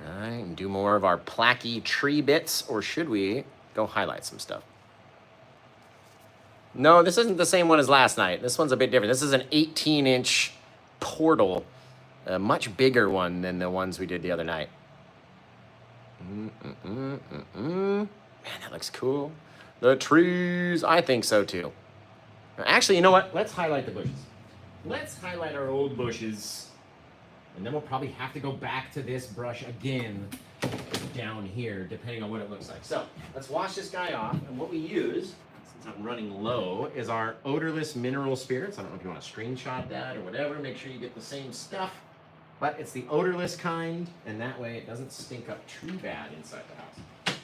right, and do more of our placky tree bits, or should we go highlight some stuff? No, this isn't the same one as last night. This one's a bit different. This is an 18-inch portal, a much bigger one than the ones we did the other night. Man, that looks cool. The trees, I think so too. Actually, you know what? Let's highlight the bushes. Let's highlight our old bushes. And then we'll probably have to go back to this brush again down here, depending on what it looks like. So let's wash this guy off. And what we use, since I'm running low, is our odorless mineral spirits. I don't know if you want to screenshot that or whatever. Make sure you get the same stuff. But it's the odorless kind, and that way it doesn't stink up too bad inside the house.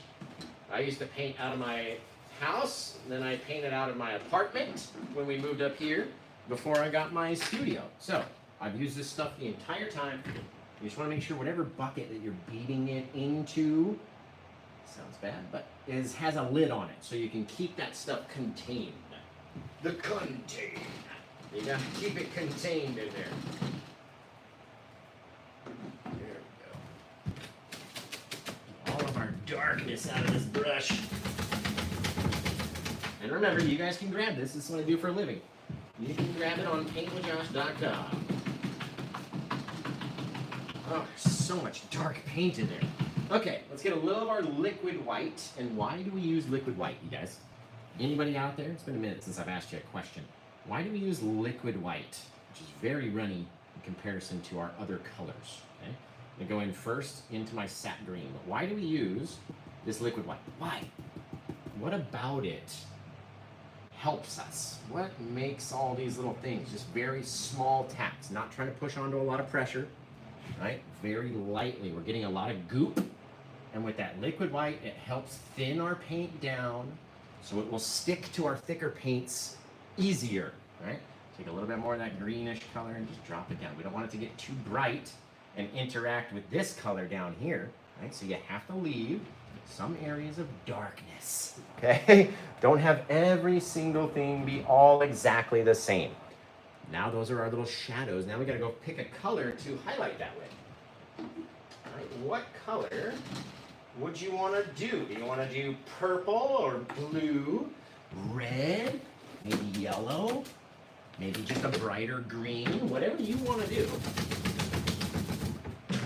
I used to paint out of my house, and then I painted out of my apartment when we moved up here before I got my studio. So I've used this stuff the entire time. You just want to make sure whatever bucket that you're beating it into, sounds bad, but has a lid on it, so you can keep that stuff contained. The contain. You got to keep it contained in there. There we go. All of our darkness out of this brush. And remember, you guys can grab this. This is what I do for a living. You can grab it on paintwithjosh.com. Oh, there's so much dark paint in there. Okay, let's get a little of our liquid white. And why do we use liquid white, you guys? Anybody out there? It's been a minute since I've asked you a question. Why do we use liquid white, which is very runny in comparison to our other colors? Okay, I'm going to go in first into my sap green. But why do we use this liquid white? Why? What about it helps us? What makes all these little things? Just very small taps, not trying to push onto a lot of pressure, right? Very lightly. We're getting a lot of goop, and with that liquid white, it helps thin our paint down so it will stick to our thicker paints easier, right? Take a little bit more of that greenish color and just drop it down. We don't want it to get too bright and interact with this color down here, right? So you have to leave some areas of darkness, okay? Don't have every single thing be all exactly the same. Now those are our little shadows. Now we gotta go pick a color to highlight that with. All right, what color would you wanna do? Do you wanna do purple or blue, red, maybe yellow, maybe just a brighter green, whatever you wanna do.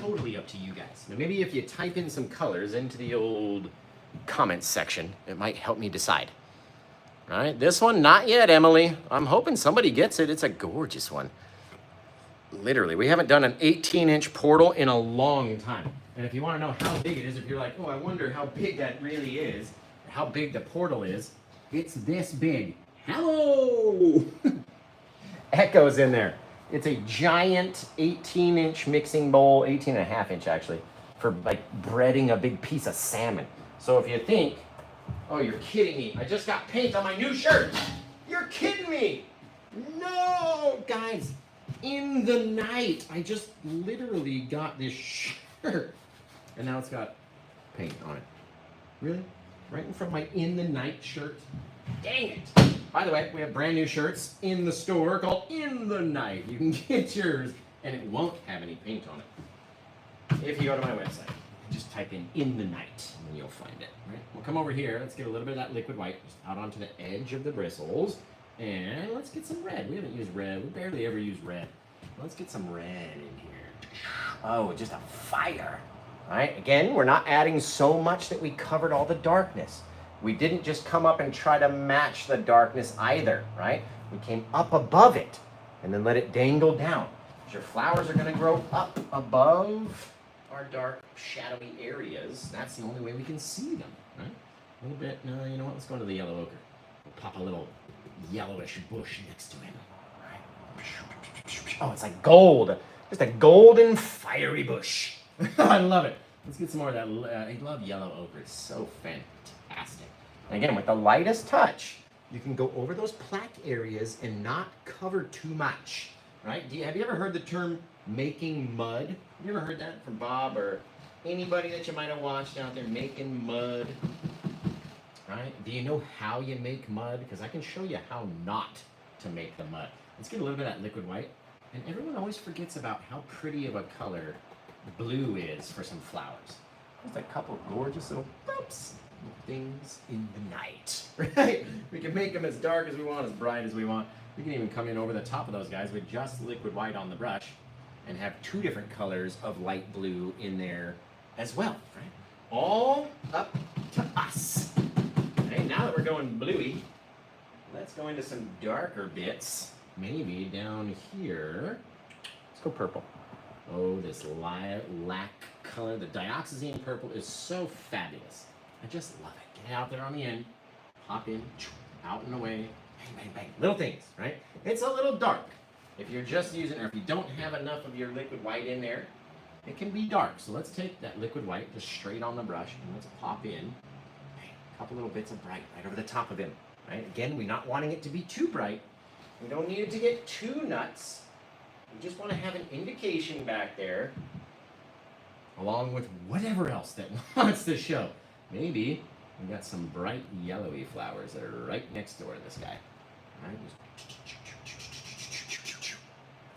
Totally up to you guys. Now maybe if you type in some colors into the old comments section, it might help me decide. All right, this one, not yet, Emily. I'm hoping somebody gets it. It's a gorgeous one. Literally, we haven't done an 18-inch portal in a long time. And if you want to know how big it is, if you're like, oh, I wonder how big that really is, how big the portal is, it's this big. Hello! Echo's in there. It's a giant 18-inch mixing bowl, 18.5-inch actually, for like breading a big piece of salmon. So if you think, oh, you're kidding me, I just got paint on my new shirt. You're kidding me. No, guys, in the night, I just literally got this shirt and now it's got paint on it. Really? Right in front of my in the night shirt? Dang it. By the way, we have brand new shirts in the store called In the Night. You can get yours, and it won't have any paint on it. If you go to my website, just type in the Night, and you'll find it. Right? We'll come over here. Let's get a little bit of that liquid white just out onto the edge of the bristles, and let's get some red. We haven't used red. We barely ever use red. Let's get some red in here. Oh, just a fire. All right. Again, we're not adding so much that we covered all the darkness. We didn't just come up and try to match the darkness either, right? We came up above it and then let it dangle down. Your flowers are going to grow up above our dark, shadowy areas. That's the only way we can see them, right? A little bit, no, you know what? Let's go into the yellow ochre. We'll pop a little yellowish bush next to him. Oh, it's like gold. Just a golden fiery bush. I love it. Let's get some more of that. I love yellow ochre. It's so fantastic. And again, with the lightest touch, you can go over those plaque areas and not cover too much. Right? Have you ever heard the term making mud? Have you ever heard that from Bob or anybody that you might have watched out there making mud? Right? Do you know how you make mud? Because I can show you how not to make the mud. Let's get a little bit of that liquid white. And everyone always forgets about how pretty of a color blue is for some flowers. Just a couple of gorgeous little things in the night, right? We can make them as dark as we want, as bright as we want. We can even come in over the top of those guys with just liquid white on the brush and have two different colors of light blue in there as well, right? All up to us. Okay, now that we're going bluey, let's go into some darker bits. Maybe down here. Let's go purple. Oh, this lilac color, the dioxazine purple is so fabulous. I just love it. Get out there on the end, hop in, out and away, bang, bang, bang. Little things, right? It's a little dark. If you're just using, or if you don't have enough of your liquid white in there, it can be dark. So let's take that liquid white just straight on the brush and let's pop in bang, a couple little bits of bright right over the top of him, right? Again, we're not wanting it to be too bright. We don't need it to get too nuts. We just want to have an indication back there, along with whatever else that wants to show. Maybe we got some bright yellowy flowers that are right next door to this guy. Right?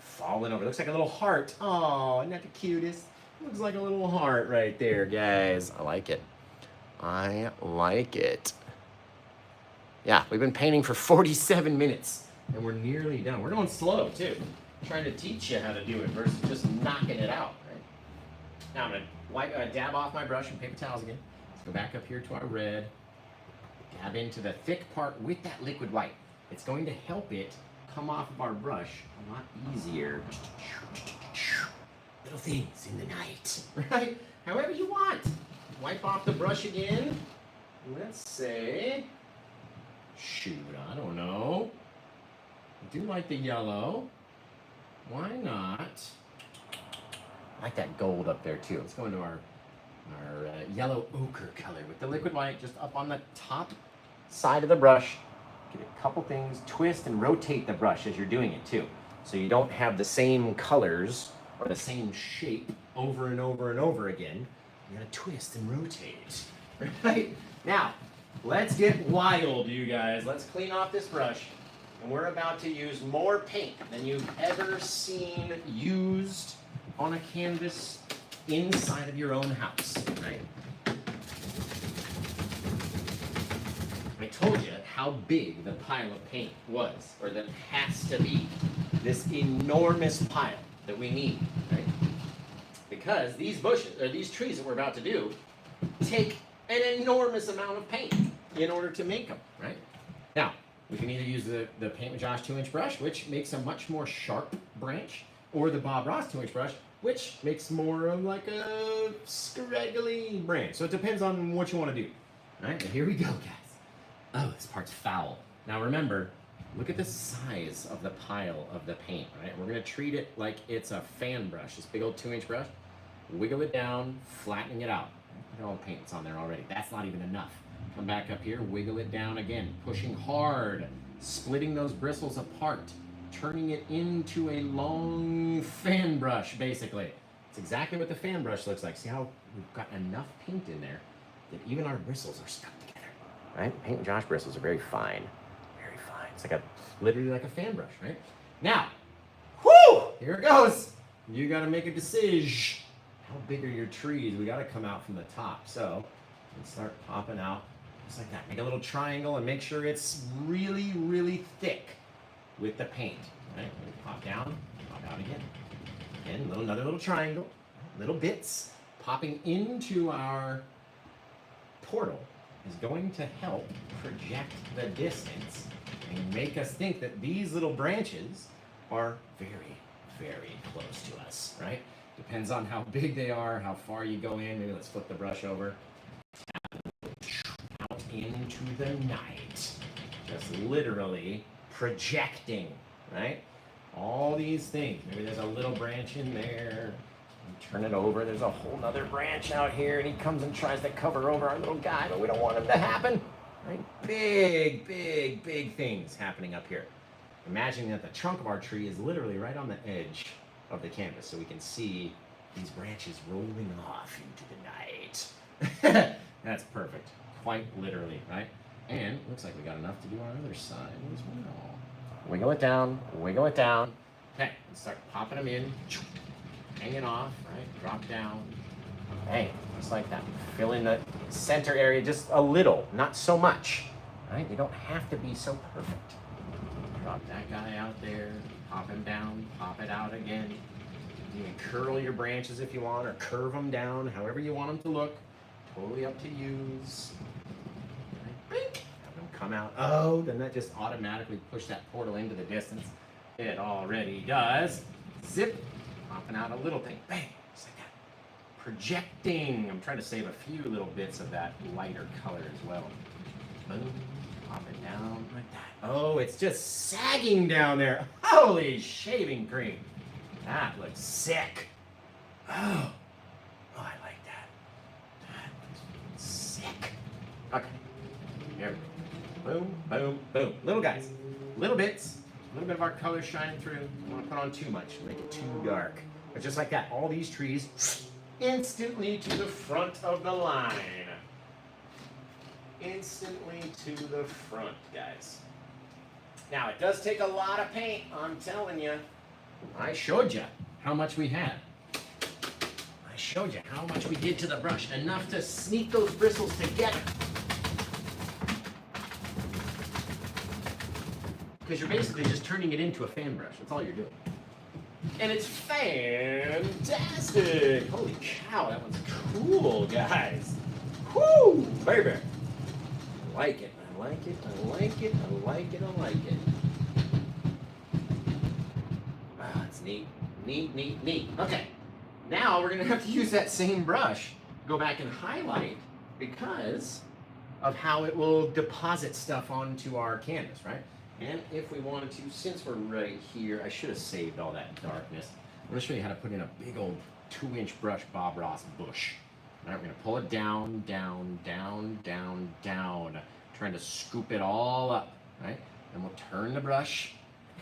Falling over. Looks like a little heart. Oh, isn't that the cutest? Looks like a little heart right there, guys. I like it. I like it. Yeah, we've been painting for 47 minutes. And we're nearly done. We're going slow, too. I'm trying to teach you how to do it versus just knocking it out, right? Now I'm going to dab off my brush and paper towels again. Let's go back up here to our red. Dab into the thick part with that liquid white. It's going to help it come off of our brush a lot easier. Little things in the night, right? However you want. Wipe off the brush again. Let's say, shoot, I don't know. I do like the yellow. Why not? I like that gold up there too. Let's go into our yellow ochre color with the liquid white just up on the top side of the brush. Get a couple things, twist and rotate the brush as you're doing it too. So you don't have the same colors or the same shape over and over and over again. You gotta twist and rotate, right? Now, let's get wild, you guys. Let's clean off this brush. And we're about to use more paint than you've ever seen used on a canvas inside of your own house, right? I told you how big the pile of paint was, or that has to be. This enormous pile that we need, right? Because these bushes, or these trees that we're about to do, take an enormous amount of paint in order to make them, right? Now, we can either use the Paint with Josh 2-inch brush, which makes a much more sharp branch, or the Bob Ross 2-inch brush, which makes more of like a scraggly branch. So it depends on what you want to do. All right, here we go, guys. Oh, this part's foul. Now remember, look at the size of the pile of the paint, right? We're going to treat it like it's a fan brush, this big old 2-inch brush. Wiggle it down, flattening it out. Look at all the paint that's on there already. That's not even enough. Come back up here, wiggle it down again, pushing hard, splitting those bristles apart, turning it into a long fan brush, basically. It's exactly what the fan brush looks like. See how we've got enough paint in there that even our bristles are stuck together, right? Paint and Josh bristles are very fine, very fine. It's like literally like a fan brush, right? Now, whoo, here it goes. You got to make a decision. How big are your trees? We got to come out from the top. So let's start popping out just like that. Make a little triangle and make sure it's really, really thick with the paint. Right? Pop down, pop out again. Again, another little triangle, little bits popping into our portal is going to help project the distance and make us think that these little branches are very, very close to us, right? Depends on how big they are, how far you go in. Maybe let's flip the brush over. Out into the night. just literally projecting, right? All these things. Maybe there's a little branch in there. Turn it over. There's a whole nother branch out here, and he comes and tries to cover over our little guy, but we don't want him to happen. Right? Big, big, big things happening up here. Imagining that the trunk of our tree is literally right on the edge of the canvas, so we can see these branches rolling off into the night. That's perfect. Quite literally, right? And looks like we got enough to do our other side as well. Wiggle it down, wiggle it down. Okay, let's start popping them in. Hanging off, right? Drop down. Hey, just like that. Fill in the center area just a little, not so much. Right? You don't have to be so perfect. Drop that guy out there, pop him down, pop it out again. You can curl your branches if you want, or curve them down, however you want them to look. Totally up to use. Right? Have them come out. Oh, then that just automatically push that portal into the distance. It already does. Zip. Popping out a little thing. Bang. Just like that. Projecting. I'm trying to save a few little bits of that lighter color as well. Boom. Pop it down like that. Oh, it's just sagging down there. Holy shaving cream. That looks sick. Oh, I like that. That looks sick. Okay. Here we go. Boom, boom, boom. Little guys. Little bits. A little bit of our color shining through. Don't want to put on too much, make it too dark. But just like that, all these trees instantly to the front of the line. Instantly to the front, guys. Now, it does take a lot of paint, I'm telling you. I showed you how much we had. I showed you how much we did to the brush. Enough to sneak those bristles together. Because you're basically just turning it into a fan brush. That's all you're doing. And it's fantastic. Holy cow, that one's cool, guys. Whoo, baby. I like it, I like it, I like it, I like it, I like it. Ah, it's neat, neat, neat, neat. Okay, now we're gonna have to use that same brush, go back and highlight because of how it will deposit stuff onto our canvas, right? And if we wanted to, since we're right here, I should have saved all that darkness. I'm going to show you how to put in a big old 2-inch brush Bob Ross bush. All right, we're going to pull it down, down, down, down, down, trying to scoop it all up, right? Then we'll turn the brush,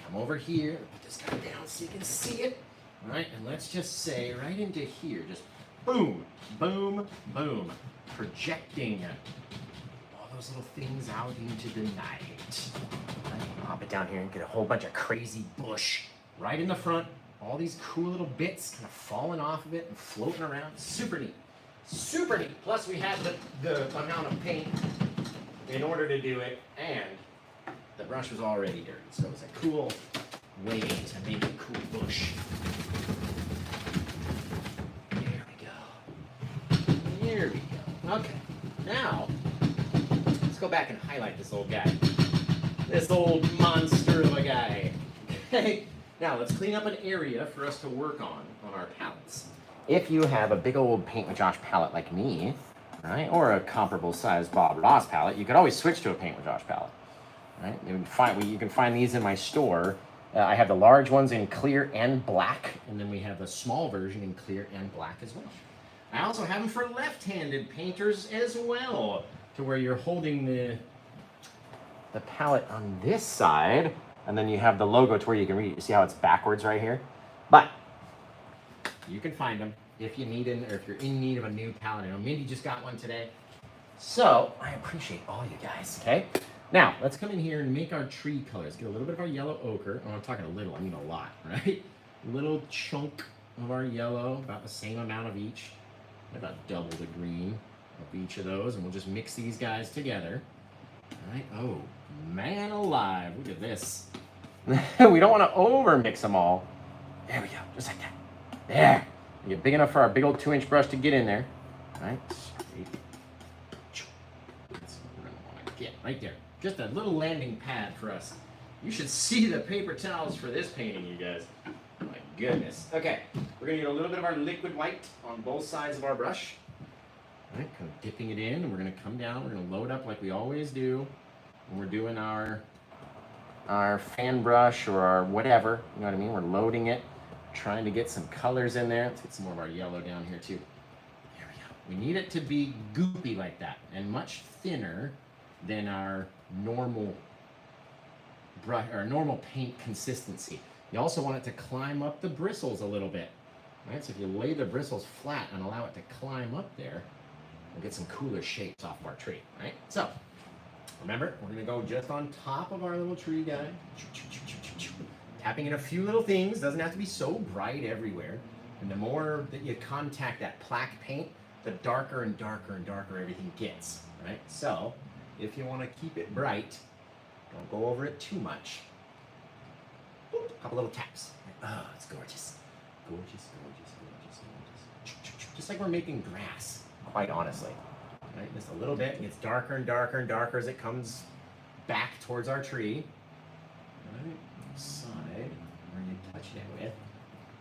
come over here, put this guy down so you can see it, all right? And let's just say right into here, just boom, boom, boom, projecting those little things out into the night. Right, pop it down here and get a whole bunch of crazy bush right in the front. All these cool little bits kind of falling off of it and floating around. Super neat. Super neat. Plus we had the amount of paint in order to do it, and the brush was already dirty. So it was a cool way to make a cool bush. There we go. There we go. Okay. Now, go back and highlight this old guy. This old monster of a guy. Okay, now let's clean up an area for us to work on our palettes. If you have a big old Paint with Josh palette like me, right, or a comparable size Bob Ross palette, you could always switch to a Paint with Josh palette. Right? You can find these in my store. I have the large ones in clear and black, and then we have the small version in clear and black as well. I also have them for left-handed painters as well, to where you're holding the palette on this side, and then you have the logo to where you can read it. You see how it's backwards right here? But you can find them if you need them, or if you're in need of a new palette. I know Mindy just got one today. So I appreciate all you guys, okay? Now, let's come in here and make our tree colors. Get a little bit of our yellow ochre. Oh, I'm talking a little, I mean a lot, right? A little chunk of our yellow, about the same amount of each. About double the green of each of those, and we'll just mix these guys together. All right. Oh, man alive. Look at this. We don't want to over mix them all. There we go. Just like that. There. We get big enough for our big old 2-inch brush to get in there. All right. That's what we're going to want to get right there. Just a little landing pad for us. You should see the paper towels for this painting, you guys. Oh my goodness. Okay. We're going to get a little bit of our liquid white on both sides of our brush. All right, kind of dipping it in, and we're going to come down, we're going to load up like we always do. when we're doing our fan brush or our whatever, you know what I mean? We're loading it, trying to get some colors in there. Let's get some more of our yellow down here too. There we go. We need it to be goopy like that and much thinner than our normal brush or normal paint consistency. You also want it to climb up the bristles a little bit, right? So if you lay the bristles flat and allow it to climb up there, we'll get some cooler shapes off of our tree, right? So remember, we're gonna go just on top of our little tree guy, tapping in a few little things. Doesn't have to be so bright everywhere. And the more that you contact that plaque paint, the darker and darker and darker everything gets, right? So if you want to keep it bright, don't go over it too much. Boop, a couple little taps. Oh, it's gorgeous. Gorgeous, gorgeous, gorgeous, gorgeous. Just like we're making grass, quite honestly. Right? Just a little bit. It gets darker and darker and darker as it comes back towards our tree. Right? Side, where you touch it with.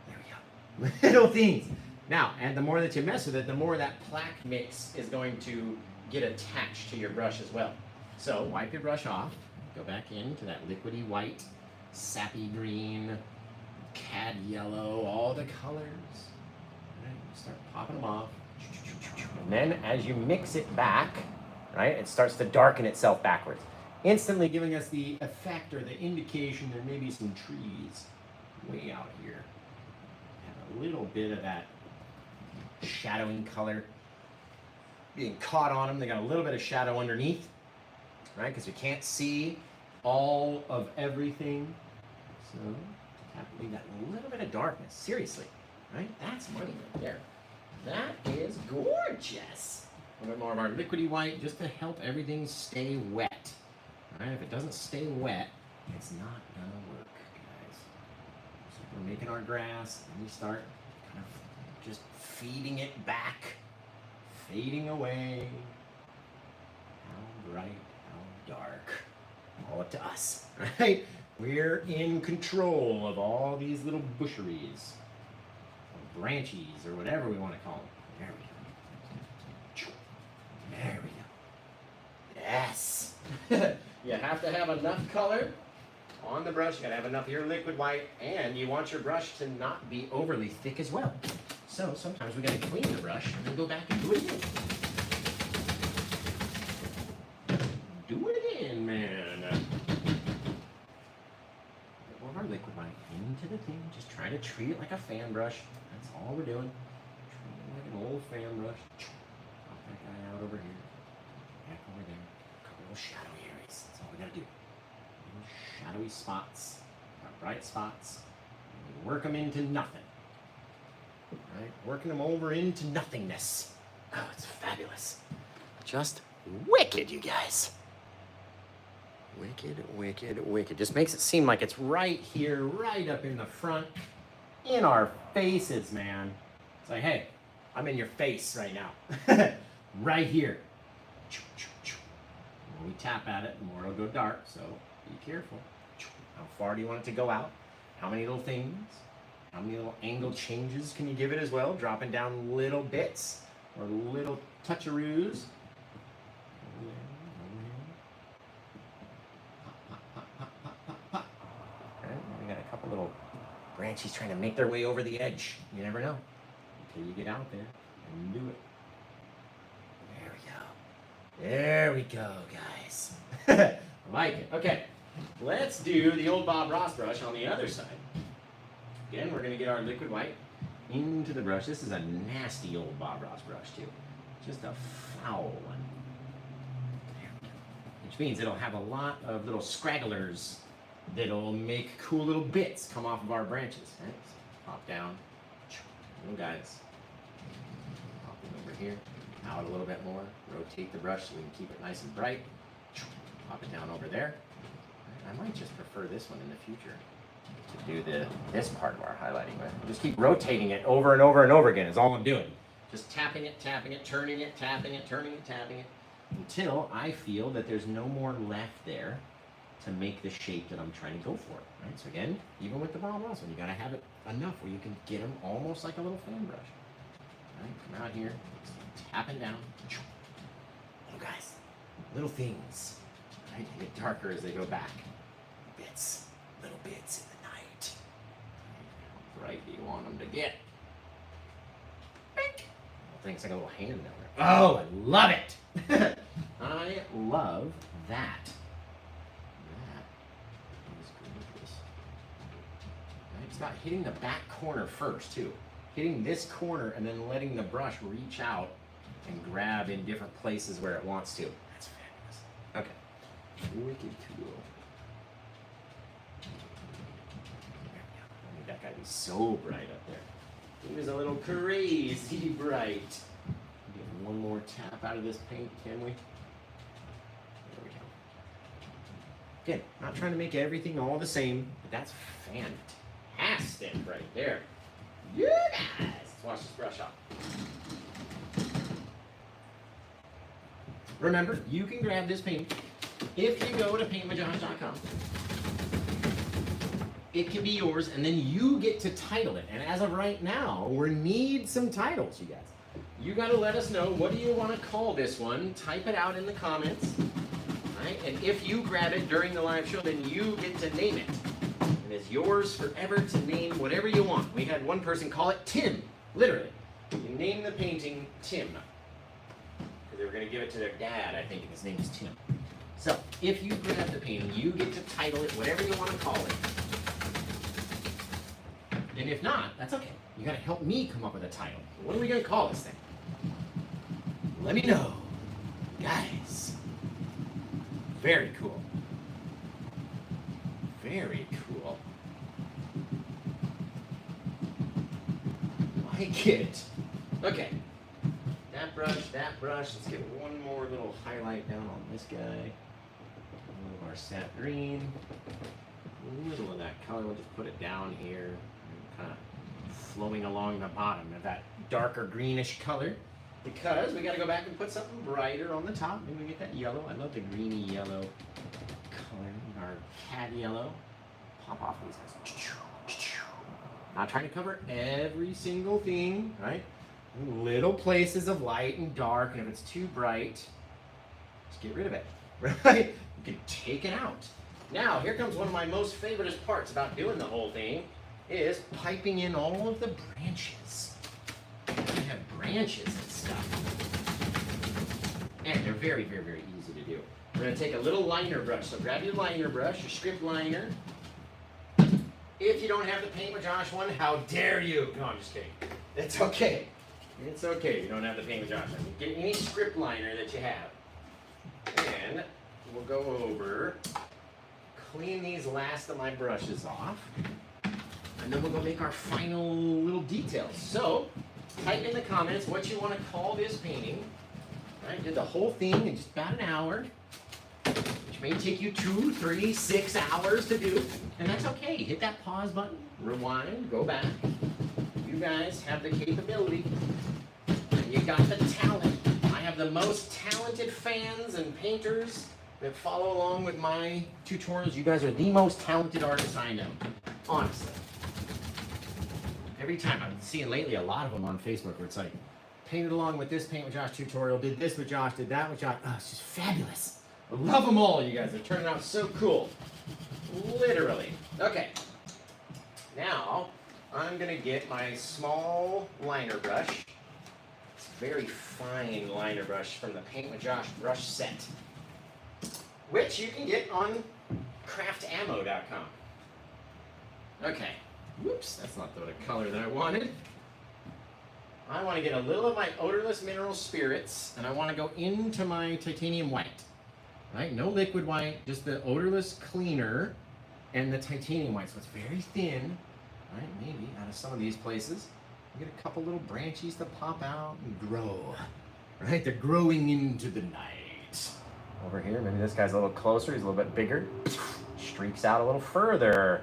There we go. Little things. Now, and the more that you mess with it, the more that plaque mix is going to get attached to your brush as well. So wipe your brush off. Go back into that liquidy white, sappy green, cad yellow, all the colors. Right? Start popping them off. And then as you mix it back, right, it starts to darken itself backwards, instantly giving us the effect or the indication there may be some trees way out here. Have a little bit of that shadowing color being caught on them. They got a little bit of shadow underneath, right, because you can't see all of everything. So have to leave that little bit of darkness. Seriously, right? That's money right there. That is gorgeous. A little bit more of our liquidy white just to help everything stay wet. All right, if it doesn't stay wet, it's not gonna work, guys. So we're making our grass, and we start kind of just feeding it back, fading away. How bright, how dark. All up to us, right? We're in control of all these little busheries, or branchies, or whatever we want to call them. There we go. There we go. Yes. You have to have enough color on the brush. You gotta have enough of your liquid white, and you want your brush to not be overly thick as well. So sometimes we gotta clean the brush and then go back and do it again. Do it again, man. More of our liquid white into the thing. Just try to treat it like a fan brush. That's all we're doing. Treat it like an old fan brush. Pop that guy out over here. Back over there. A couple little shadowy areas. That's all we gotta do. Little shadowy spots. Our bright spots. And we work them into nothing. Right? Working them over into nothingness. Oh, it's fabulous. Just wicked, you guys. Wicked, wicked, wicked. Just makes it seem like it's right here, right up in the front, in our faces, man. It's like, hey, I'm in your face right now. Right here. The more we tap at it, the more it'll go dark, so be careful. How far do you want it to go out? How many little things? How many little angle changes can you give it as well? Dropping down little bits or little toucharoos. Little branchies trying to make their way over the edge. You never know until you get out there and do it. There we go, guys. I like it. Okay, let's do the old Bob Ross brush on the other side. Again, we're going to get our liquid white into the brush. This is a nasty old Bob Ross brush too. Just a foul one. There we go. Which means it'll have a lot of little scragglers that'll make cool little bits come off of our branches. Right? So pop down, little guys. Pop them over here, out a little bit more. Rotate the brush so we can keep it nice and bright. Pop it down over there. Right? I might just prefer this one in the future to do this part of our highlighting with. Just keep rotating it over and over and over again is all I'm doing. Just tapping it, turning it, tapping it, turning it, tapping it, until I feel that there's no more left there to make the shape that I'm trying to go for. Right? So again, even with the Bob Ross one, you gotta have it enough where you can get them almost like a little fan brush. Right? Come out here, tapping down. Little guys, little things. Right? They get darker as they go back. Little bits in the night. How bright do you want them to get? Bink. I think it's like a little hand down there. Oh, I love it. I love that. That is gorgeous. Right? It's about hitting the back corner first, too. Hitting this corner and then letting the brush reach out and grab in different places where it wants to. That's fabulous. Okay. Wicked cool. That guy be so bright up there. He was a little crazy bright. Get one more tap out of this paint, can we? There we go. Again, not trying to make everything all the same, but that's fantastic right there. Yeah, guys. Let's wash this brush off. Remember, you can grab this paint if you go to paintwithjosh.com. It can be yours, and then you get to title it. And as of right now, we need some titles, you guys. You got to let us know, what do you want to call this one? Type it out in the comments. Right? And if you grab it during the live show, then you get to name it. And it's yours forever to name whatever you want. We had one person call it Tim, literally. You name the painting Tim. Because they were going to give it to their dad, I think, and his name is Tim. So, if you grab the painting, you get to title it whatever you want to call it. And if not, that's okay. You gotta help me come up with a title. What are we gonna call this thing? Let me know. Guys. Very cool. Very cool. Like it. Okay. That brush. Let's get one more little highlight down on this guy. A little of our sap green. A little of that color. We'll just put it down here. Kind of flowing along the bottom of that darker greenish color, because we got to go back and put something brighter on the top. Maybe we get that yellow. I love the greeny yellow color, our cad yellow. Pop off these guys. Not trying to cover every single thing, right? Little places of light and dark, and if it's too bright, just get rid of it, right? You can take it out. Now, here comes one of my most favorite parts about doing the whole thing, is piping in all of the branches. We have branches and stuff. And they're very, very, very easy to do. We're going to take a little liner brush. So grab your liner brush, your script liner. If you don't have the Paint with Josh one, how dare you? No, I'm just kidding. It's okay. It's okay. You don't have the Paint with Josh one. Get any script liner that you have. And we'll go over, clean these last of my brushes off. And then we'll go make our final little details. So, type in the comments what you want to call this painting. Right, did the whole thing in just about an hour, which may take you 2, 3, 6 hours to do. And that's okay. Hit that pause button, rewind, go back. You guys have the capability. And you got the talent. I have the most talented fans and painters that follow along with my tutorials. You guys are the most talented artists I know. Honestly. Every time, I'm seeing lately a lot of them on Facebook where it's like, painted along with this Paint with Josh tutorial, did this with Josh, did that with Josh. Oh, it's just fabulous. I love them all, you guys. They're turning out so cool. Literally. Okay. Now, I'm going to get my small liner brush. It's a very fine liner brush from the Paint with Josh brush set, which you can get on craftammo.com. Okay. Whoops, that's not the color that I wanted. I want to get a little of my odorless mineral spirits, and I want to go into my titanium white. Right? No liquid white, just the odorless cleaner and the titanium white. So it's very thin. Right? Maybe out of some of these places. You get a couple little branchies to pop out and grow. Right? They're growing into the night. Over here, maybe this guy's a little closer. He's a little bit bigger. Streaks out a little further.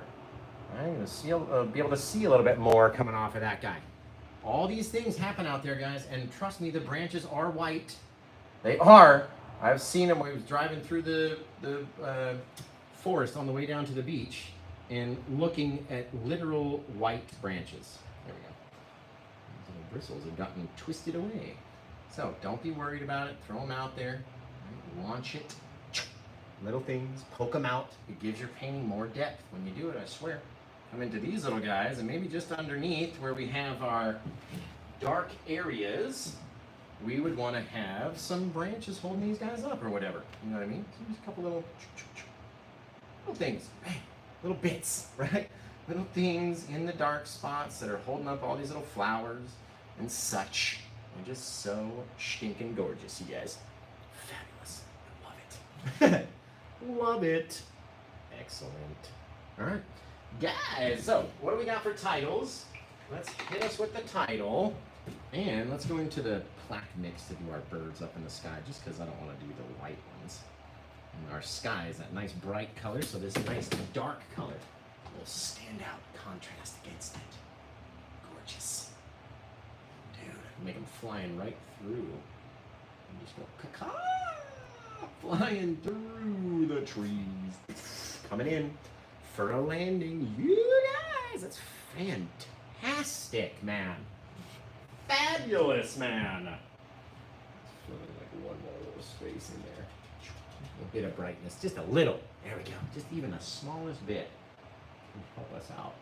Right? Be able to see a little bit more coming off of that guy. All these things happen out there, guys, and trust me, the branches are white. They are. I've seen them when I was driving through the forest on the way down to the beach and looking at literal white branches. There we go. These little bristles have gotten twisted away. So don't be worried about it. Throw them out there. Right? Launch it. Little things, poke them out. It gives your painting more depth when you do it, I swear. Come into these little guys, and maybe just underneath where we have our dark areas, we would want to have some branches holding these guys up or whatever. You know what I mean? So just a couple little things, right? Little bits, right? Little things in the dark spots that are holding up all these little flowers and such. They're just so stinking gorgeous, you guys. Fabulous. I love it. Love it. Excellent. All right. Guys, so what do we got for titles? Let's hit us with the title. And let's go into the plaque mix to do our birds up in the sky, just because I don't want to do the white ones. And our sky is that nice bright color, so this nice dark color will stand out, contrast against it. Gorgeous. Dude, I can make them flying right through. And just go caca, flying through the trees. Coming in for a landing. You guys, that's fantastic, man. Fabulous, man. Let's fill in like one more little space in there. A bit of brightness, just a little. There we go. Just even the smallest bit can help us out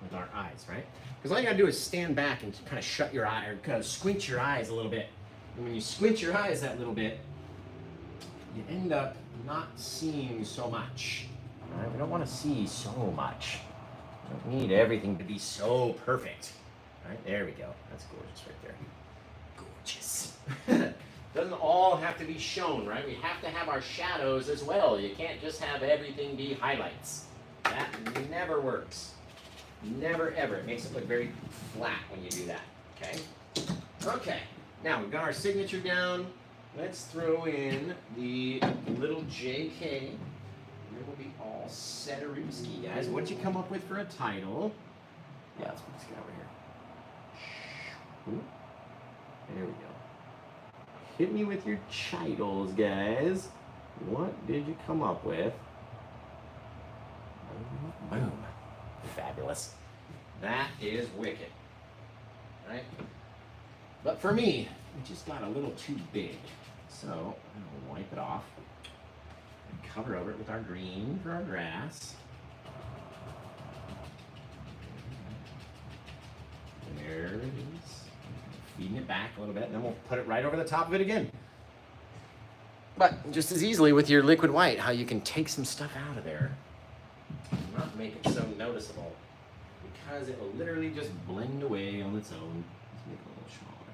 with our eyes, right? Because all you gotta do is stand back and kind of shut your eye, or kind of squint your eyes a little bit. And when you squint your eyes that little bit, you end up not seeing so much. Right? We don't want to see so much. We don't need everything to be so perfect. Right, there we go. That's gorgeous right there. Gorgeous. Doesn't all have to be shown, right? We have to have our shadows as well. You can't just have everything be highlights. That never works. Never ever. It makes it look very flat when you do that. Okay? Okay. Now we've got our signature down. Let's throw in the little JK. Here we'll be all set-a-rooski, guys. What'd you come up with for a title? Yeah, let's put this guy over here. Ooh. There we go. Hit me with your titles, guys. What did you come up with? Boom. Fabulous. That is wicked. Right? But for me, it just got a little too big. So I'm going to wipe it off and cover over it with our green for our grass. There it is. Feeding it back a little bit, and then we'll put it right over the top of it again. But just as easily with your liquid white, how you can take some stuff out of there and not make it so noticeable, because it will literally just blend away on its own. Let's make it a little smaller.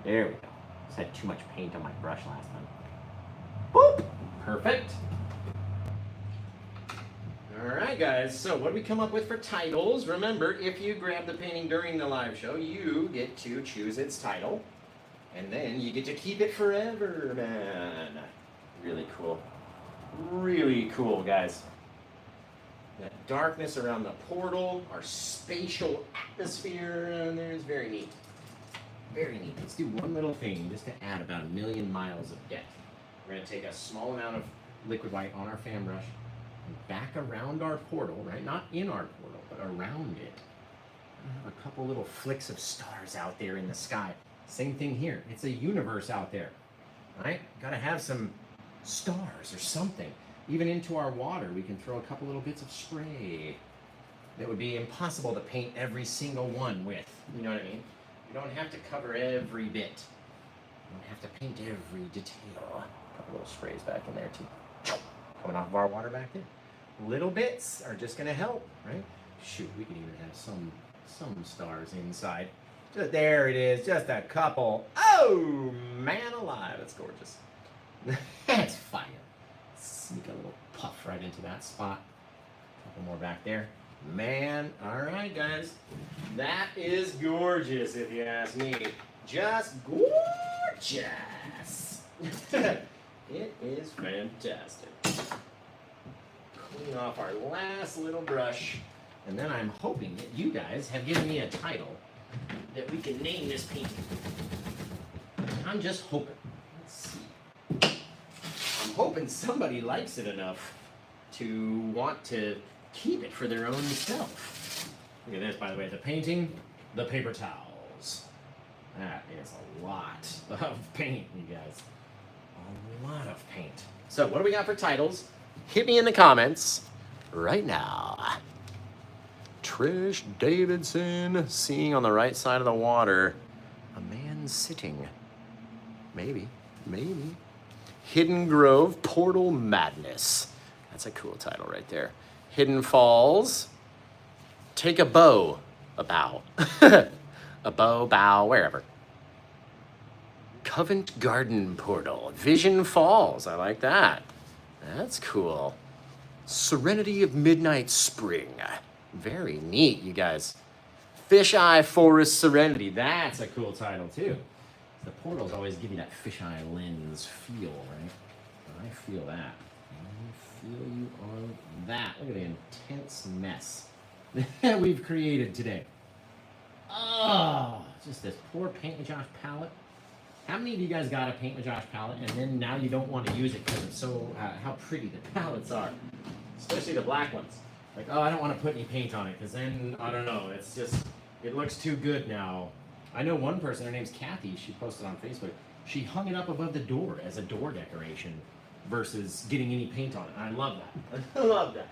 There we go. Just had too much paint on my brush last time. Boop! Perfect. Alright guys, so what do we come up with for titles? Remember, if you grab the painting during the live show, you get to choose its title. And then you get to keep it forever, man. Really cool. Really cool, guys. That darkness around the portal, our spatial atmosphere around there is very neat. Very neat. Let's do one little thing just to add about 1,000,000 miles of depth. We're going to take a small amount of liquid white on our fan brush. Back around our portal, right? Not in our portal, but around it. I have a couple little flicks of stars out there in the sky. Same thing here. It's a universe out there, right? Gotta have some stars or something. Even into our water, we can throw a couple little bits of spray that would be impossible to paint every single one with. You know what I mean? You don't have to cover every bit. You don't have to paint every detail. A couple little sprays back in there too. Coming off of our water back there. Little bits are just going to help, right? Shoot, we can even have some stars inside. Just, there it is, just a couple. Oh, man alive, that's gorgeous. That's fire. Sneak a little puff right into that spot. A couple more back there. Man, all right, guys. That is gorgeous, if you ask me. Just gorgeous. It is fantastic. Clean off our last little brush, and then I'm hoping that you guys have given me a title that we can name this painting. I'm just hoping. Let's see. I'm hoping somebody likes it enough to want to keep it for their own self. Look at this, by the way, the painting, the paper towels. That is a lot of paint, you guys. A lot of paint. So what do we got for titles? Hit me in the comments right now. Trish Davidson, seeing on the right side of the water, a man sitting. Maybe. Hidden Grove, Portal Madness. That's a cool title right there. Hidden Falls, take a bow, a bow. A bow, wherever. Covent Garden Portal, Vision Falls, I like that. That's cool. Serenity of Midnight Spring. Very neat, you guys. Fisheye Forest Serenity. That's a cool title, too. The portals always give you that fisheye lens feel, right? I feel that. I feel you on that. Look at the intense mess that we've created today. Oh, just this poor Paint with Josh palette. How many of you guys got a Paint with Josh palette and then now you don't want to use it because it's so, how pretty the palettes are? Especially the black ones. Like, oh, I don't want to put any paint on it because then, I don't know, it's just, it looks too good now. I know one person, her name's Kathy, she posted on Facebook, she hung it up above the door as a door decoration versus getting any paint on it. I love that. I love that.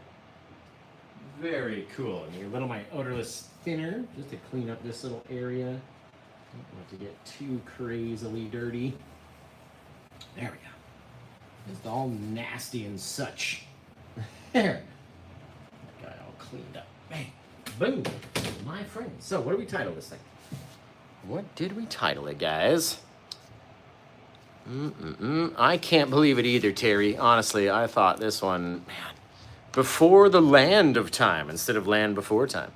Very cool. And a little my odorless thinner, just to clean up this little area. Don't want to get too crazily dirty. There we go. It's all nasty and such. There. That guy all cleaned up. Bang. Boom. My friend. So what do we title this thing? What did we title it, guys? I can't believe it either, Terry. Honestly, I thought this one, man, Before the Land of Time instead of Land Before Time.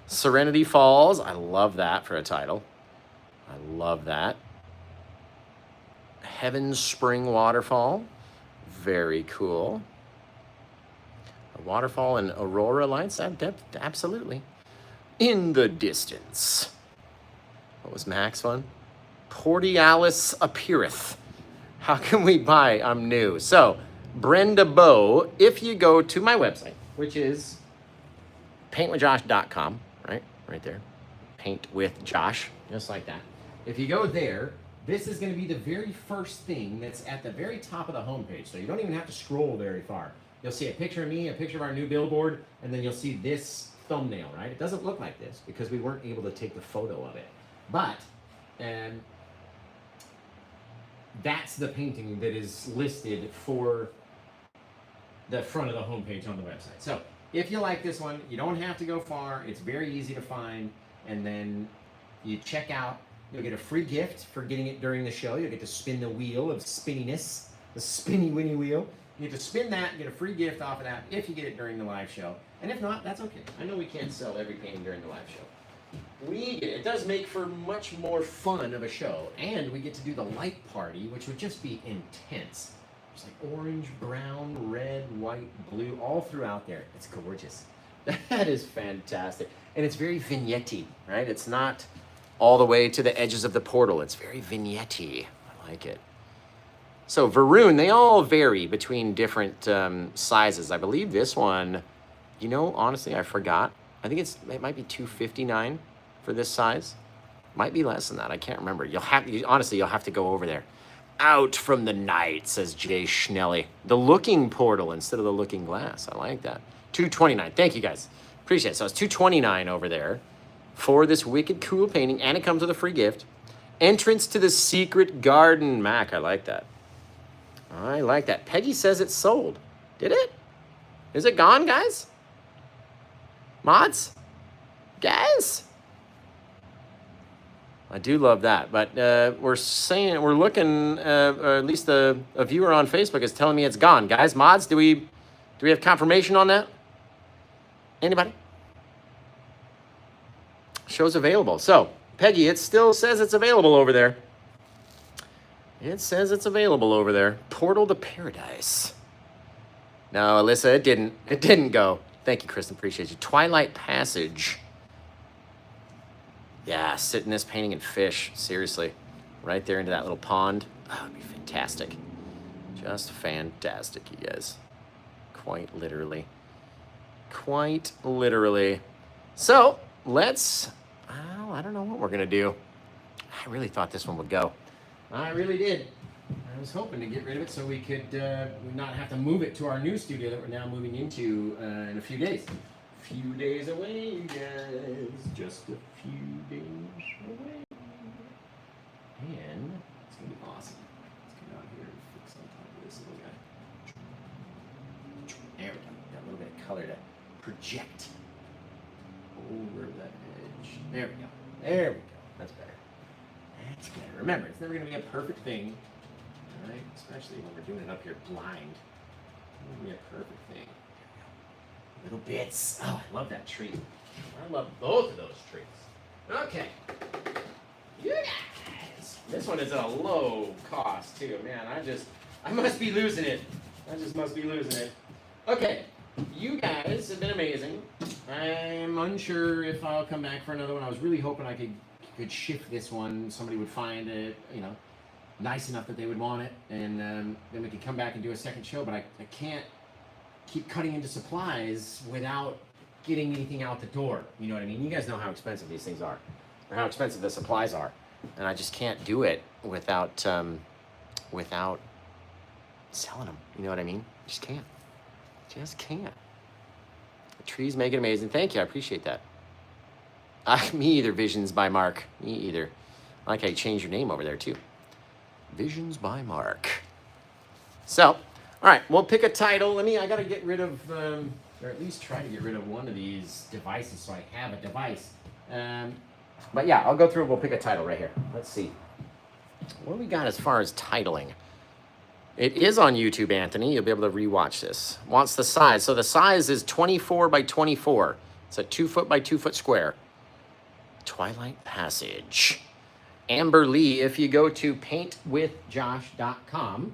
Serenity Falls. I love that for a title. I love that. Heaven Spring Waterfall. Very cool. A waterfall in Aurora Lights. Absolutely. In the Distance. What was Max one? Portialis Appeareth. How can we buy? I'm new. So, Brenda Bow, if you go to my website, which is paintwithjosh.com, right? Right there. Paint with Josh, just like that. If you go there, this is going to be the very first thing that's at the very top of the homepage. So you don't even have to scroll very far. You'll see a picture of me, a picture of our new billboard, and then you'll see this thumbnail, right? It doesn't look like this because we weren't able to take the photo of it. But that's the painting that is listed for the front of the homepage on the website. So if you like this one, you don't have to go far. It's very easy to find. And then you check out, you'll get a free gift for getting it during the show. You'll get to spin the wheel of spinniness, the spinny winny wheel. You get to spin that and get a free gift off of that if you get it during the live show. And if not, that's okay. I know we can't sell every painting during the live show. It does make for much more fun of a show, and we get to do the light party, which would just be intense. There's like orange, brown, red, white, blue, all throughout there. It's gorgeous. That is fantastic. And it's very vignette-y, right? It's not all the way to the edges of the portal. It's very vignette-y. I like it. So Varun, they all vary between different sizes. I believe this one, you know, honestly, I forgot. I think it might be $259 for this size. Might be less than that. I can't remember. Honestly, you'll have to go over there. Out from the night, says Jay Schnelly. The looking portal instead of the looking glass. I like that. $229. Thank you, guys. Appreciate it. So it's $229 over there for this wicked cool painting, and it comes with a free gift. Entrance to the Secret Garden. Mac, I like that. I like that. Peggy says it's sold. Did it? Is it gone, guys? Mods? Guys? I do love that, but we're looking, or at least a viewer on Facebook is telling me it's gone. Guys, mods, do we have confirmation on that? Anybody? Show's available. So, Peggy, it still says it's available over there. It says it's available over there. Portal to Paradise. No, Alyssa, it didn't go. Thank you, Kristen. Appreciate you. Twilight Passage. Yeah, sit in this painting and fish. Seriously. Right there into that little pond. Oh, it'd be fantastic. Just fantastic, you guys. Quite literally. Quite literally. So, let's... I don't know what we're going to do. I really thought this one would go. I really did. I was hoping to get rid of it so we could not have to move it to our new studio that we're now moving into in a few days. A few days away, you guys. Just a few days away. And it's going to be awesome. Let's get out here and fix on top of this little guy. There we go. Got a little bit of color to project over that edge. There we go. There we go. That's better. That's better. Remember, it's never going to be a perfect thing. All right? Especially when we're doing it up here blind. It's going to be a perfect thing. Little bits. Oh, I love that tree. I love both of those trees. Okay. You guys. This one is at a low cost, too. Man, I must be losing it. I just must be losing it. Okay. You guys have been amazing. I'm unsure if I'll come back for another one. I was really hoping I could shift this one. Somebody would find it, nice enough that they would want it. And then we could come back and do a second show. But I can't keep cutting into supplies without getting anything out the door. You know what I mean? You guys know how expensive these things are, or how expensive the supplies are, and I just can't do it without selling them. You know what I mean? Just can't. Just can't. The trees make it amazing. Thank you. I appreciate that. Me either. Visions by Mark. Me either. I like how you changed your name over there too. Visions by Mark. So. All right, we'll pick a title. I got to get rid of, or at least try to get rid of one of these devices so I have a device. But yeah, I'll go through. We'll pick a title right here. Let's see. What do we got as far as titling? It is on YouTube, Anthony. You'll be able to rewatch this. Wants the size. So the size is 24 by 24. It's a 2 foot by 2 foot square. Twilight Passage. Amber Lee, if you go to paintwithjosh.com,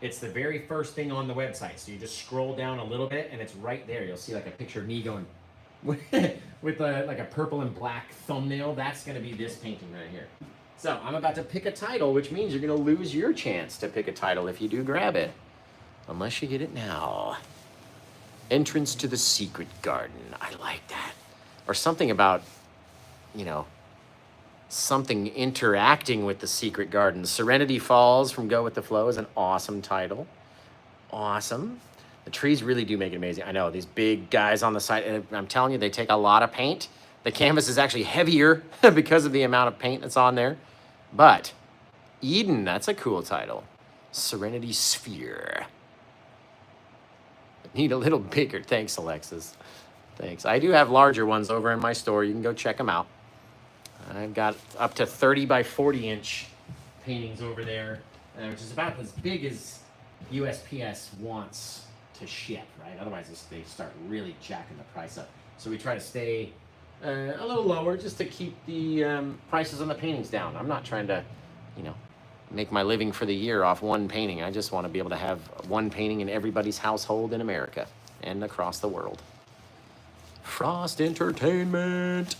it's the very first thing on the website. So you just scroll down a little bit and it's right there. You'll see like a picture of me going with like a purple and black thumbnail. That's going to be this painting right here. So I'm about to pick a title, which means you're going to lose your chance to pick a title if you do grab it. Unless you get it now. Entrance to the Secret Garden. I like that. Or something about, something interacting with the secret garden. Serenity Falls from Go With The Flow is an awesome title. Awesome. The trees really do make it amazing. I know, these big guys on the side, and I'm telling you, they take a lot of paint. The canvas is actually heavier because of the amount of paint that's on there. But Eden, that's a cool title. Serenity Sphere. Need a little bigger. Thanks, Alexis. Thanks. I do have larger ones over in my store. You can go check them out. I've got up to 30 by 40 inch paintings over there, which is about as big as USPS wants to ship, right? Otherwise, they start really jacking the price up. So we try to stay a little lower just to keep the prices on the paintings down. I'm not trying to, make my living for the year off one painting. I just want to be able to have one painting in everybody's household in America and across the world. Frost Entertainment.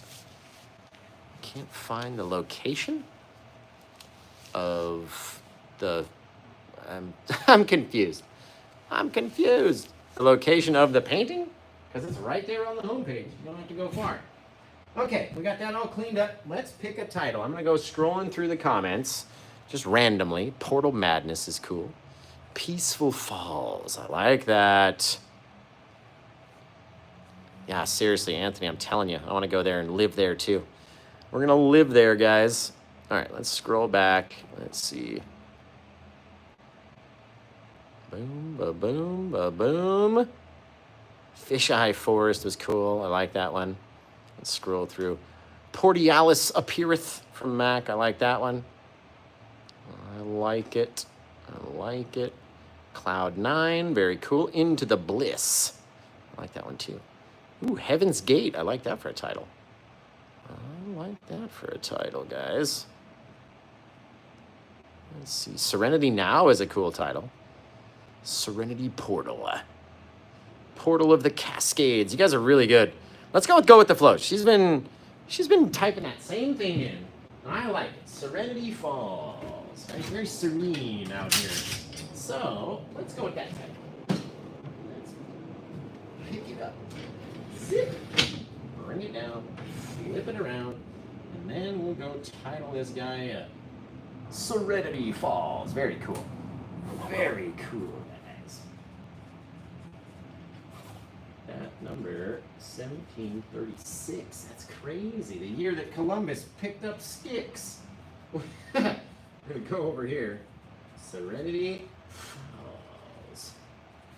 Can't find the location of the I'm confused. The location of the painting, because it's right there on the homepage. You don't have to go far. Okay, we got that all cleaned up. Let's pick a title. I'm gonna go scrolling through the comments just randomly. Portal Madness is cool. Peaceful Falls, I like that. Yeah, seriously, Anthony, I'm telling you, I want to go there and live there too. We're going to live there, guys. All right, let's scroll back. Let's see. Boom, ba-boom, ba-boom. Fisheye Forest was cool. I like that one. Let's scroll through. Portialis Appeareth from Mac. I like that one. I like it. Cloud9, very cool. Into the Bliss. I like that one too. Ooh, Heaven's Gate. I like that for a title. Guys. Let's see. Serenity Now is a cool title. Serenity Portal. Portal of the Cascades. You guys are really good. Let's go with the flow. She's been typing that same thing in. And I like it. Serenity Falls. It's very serene out here. So, let's go with that title. Let's pick it up. Zip. Bring it down. Flip it around. And then we'll go title this guy Serenity Falls. Very cool. Very cool, guys. That number 1736. That's crazy. The year that Columbus picked up sticks. We're gonna go over here. Serenity Falls.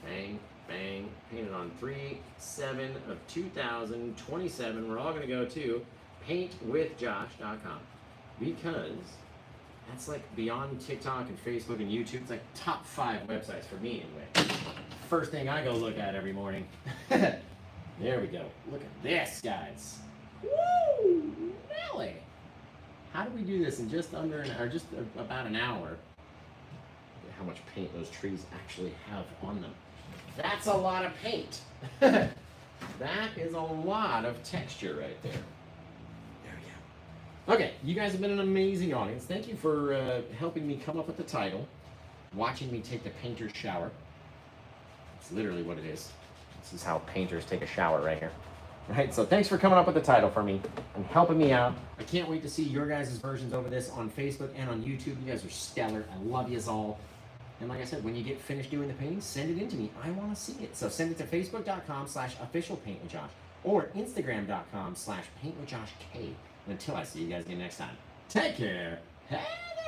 Bang, bang. Painted on 3/7 of 2027. We're all gonna go to paintwithjosh.com because that's like beyond TikTok and Facebook and YouTube. It's like top 5 websites for me anyway. First thing I go look at every morning. There we go. Look at this, guys. Woo! Really? How do we do this in just under an hour, just about an hour? How much paint those trees actually have on them. That's a lot of paint. That is a lot of texture right there. There we go. Okay, you guys have been an amazing audience. Thank you for helping me come up with the title, watching me take the painter's shower. It's literally what it is. This is how painters take a shower right here. Right, so thanks for coming up with the title for me and helping me out. I can't wait to see your guys' versions over this on Facebook and on YouTube. You guys are stellar. I love yous all. And like I said, when you get finished doing the painting, send it in to me. I want to see it. So send it to facebook.com/officialpaintwithjosh or instagram.com/paintwithjoshk. And until I see you guys again next time, take care. Have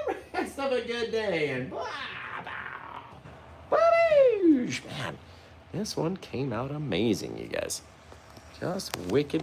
the rest of a good day and blah, blah. Bye. Man, this one came out amazing, you guys. Just wicked.